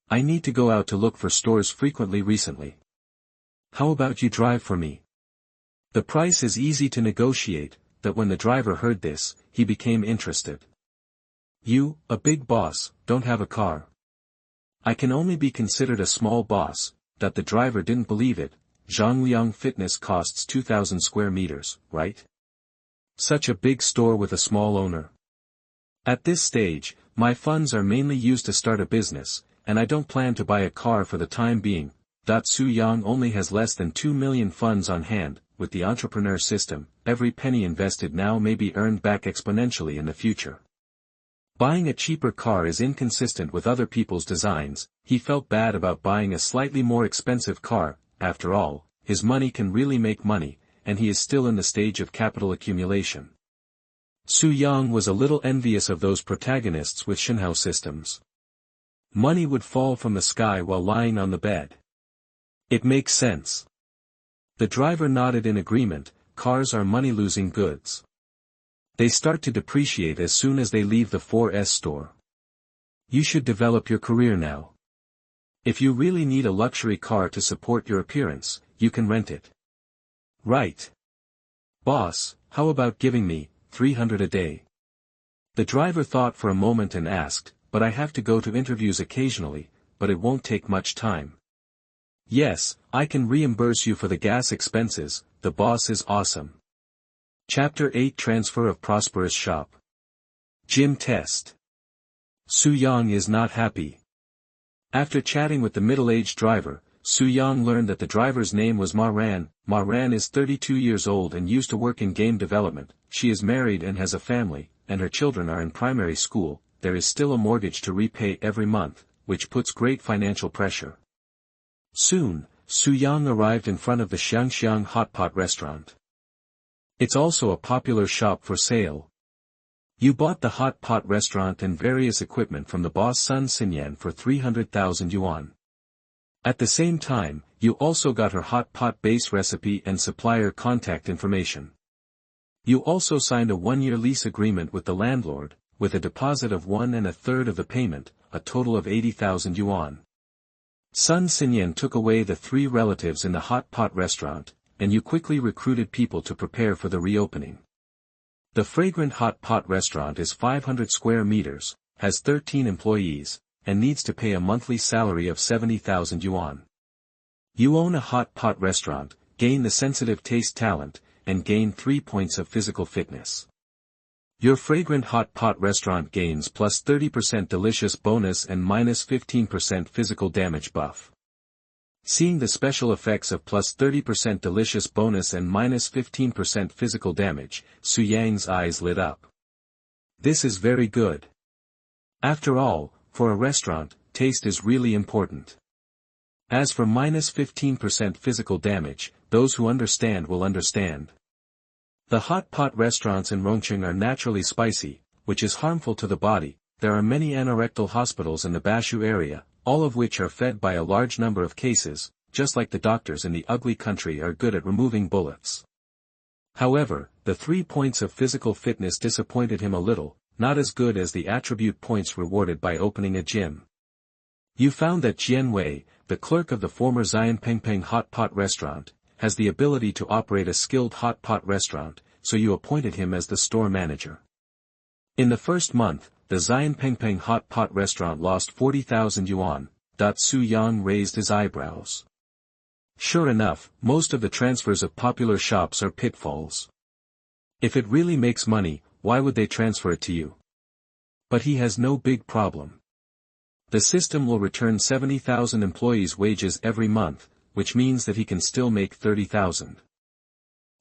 I need to go out to look for stores frequently recently. How about you drive for me? The price is easy to negotiate. that when the driver heard this, he became interested. You, a big boss, don't have a car. I can only be considered a small boss. That the driver didn't believe it. Zhongliang Fitness costs 2,000 square meters, right? Such a big store with a small owner. At this stage, my funds are mainly used to start a business, and I don't plan to buy a car for the time being. Su Yang only has less than 2 million funds on hand. With the entrepreneur system, every penny invested now may be earned back exponentially in the future. Buying a cheaper car is inconsistent with other people's designs. He felt bad about buying a slightly more expensive car. After all, his money can really make money, and he is still in the stage of capital accumulation. Su Yang was a little envious of those protagonists with Shinhao systems. Money would fall from the sky while lying on the bed. It makes sense. The driver nodded in agreement. Cars are money-losing goods. They start to depreciate as soon as they leave the 4S store. You should develop your career now. If you really need a luxury car to support your appearance, you can rent it. Right. Boss, how about giving me 300 a day? The driver thought for a moment and asked, but I have to go to interviews occasionally, but it won't take much time. Yes, I can reimburse you for the gas expenses. The boss is awesome. Chapter 8 Transfer of Prosperous Shop. Gym Test. Su Yang is not happy. After chatting with the middle-aged driver, Su Yang learned that the driver's name was Ma Ran. Ma Ran is 32 years old and used to work in game development. She is married and has a family, and her children are in primary school. There is still a mortgage to repay every month, which puts great financial pressure. Soon, Su Yang arrived in front of the Xiangxiang Hot Pot restaurant. It's also a popular shop for sale. You bought the hot pot restaurant and various equipment from the boss Sun Xinyan for 300,000 yuan. At the same time, you also got her hot pot base recipe and supplier contact information. You also signed a 1-year lease agreement with the landlord, with a deposit of 1 1/3 of the payment, a total of 80,000 yuan. Sun Xinyan took away the 3 relatives in the hot pot restaurant, and you quickly recruited people to prepare for the reopening. The fragrant hot pot restaurant is 500 square meters, has 13 employees, and needs to pay a monthly salary of 70,000 yuan. You own a hot pot restaurant, gain the sensitive taste talent, and gain 3 points of physical fitness. Your fragrant hot pot restaurant gains plus 30% delicious bonus and minus 15% physical damage buff. Seeing the special effects of plus 30% delicious bonus and minus 15% physical damage, Su Yang's eyes lit up. This is very good. After all, for a restaurant, taste is really important. As for minus 15% physical damage, those who understand will understand. The hot pot restaurants in Rongqing are naturally spicy, which is harmful to the body. There are many anorectal hospitals in the Bashu area, all of which are fed by a large number of cases, just like the doctors in the ugly country are good at removing bullets. However, the 3 points of physical fitness disappointed him a little, not as good as the attribute points rewarded by opening a gym. You found that Jian Wei, the clerk of the former Xianpengpeng hot pot restaurant, has the ability to operate a skilled hot pot restaurant, so you appointed him as the store manager. In the first month, the Xianpengpeng hot pot restaurant lost 40,000 yuan. Su Yang raised his eyebrows. Sure enough, most of the transfers of popular shops are pitfalls. If it really makes money, why would they transfer it to you? But he has no big problem. The system will return 70,000 employees' wages every month, which means that he can still make 30,000.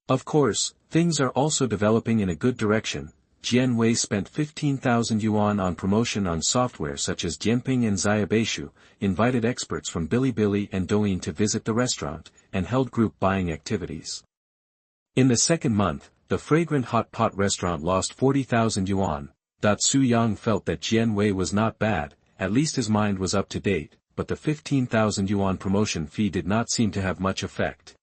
Of course, things are also developing in a good direction. Jian Wei spent 15,000 yuan on promotion on software such as Jianping and Xiaobeisu, invited experts from Bilibili and Douyin to visit the restaurant, and held group buying activities. In the second month, the fragrant hot pot restaurant lost 40,000 yuan. Su Yang felt that Jian Wei was not bad, at least his mind was up to date, but the 15,000 yuan promotion fee did not seem to have much effect.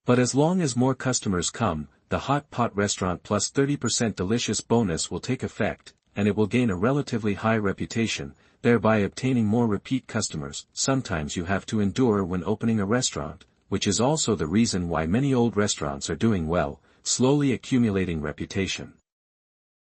But as long as more customers come, the hot pot restaurant plus 30% delicious bonus will take effect, and it will gain a relatively high reputation, thereby obtaining more repeat customers. Sometimes you have to endure when opening a restaurant, which is also the reason why many old restaurants are doing well. slowly accumulating reputation.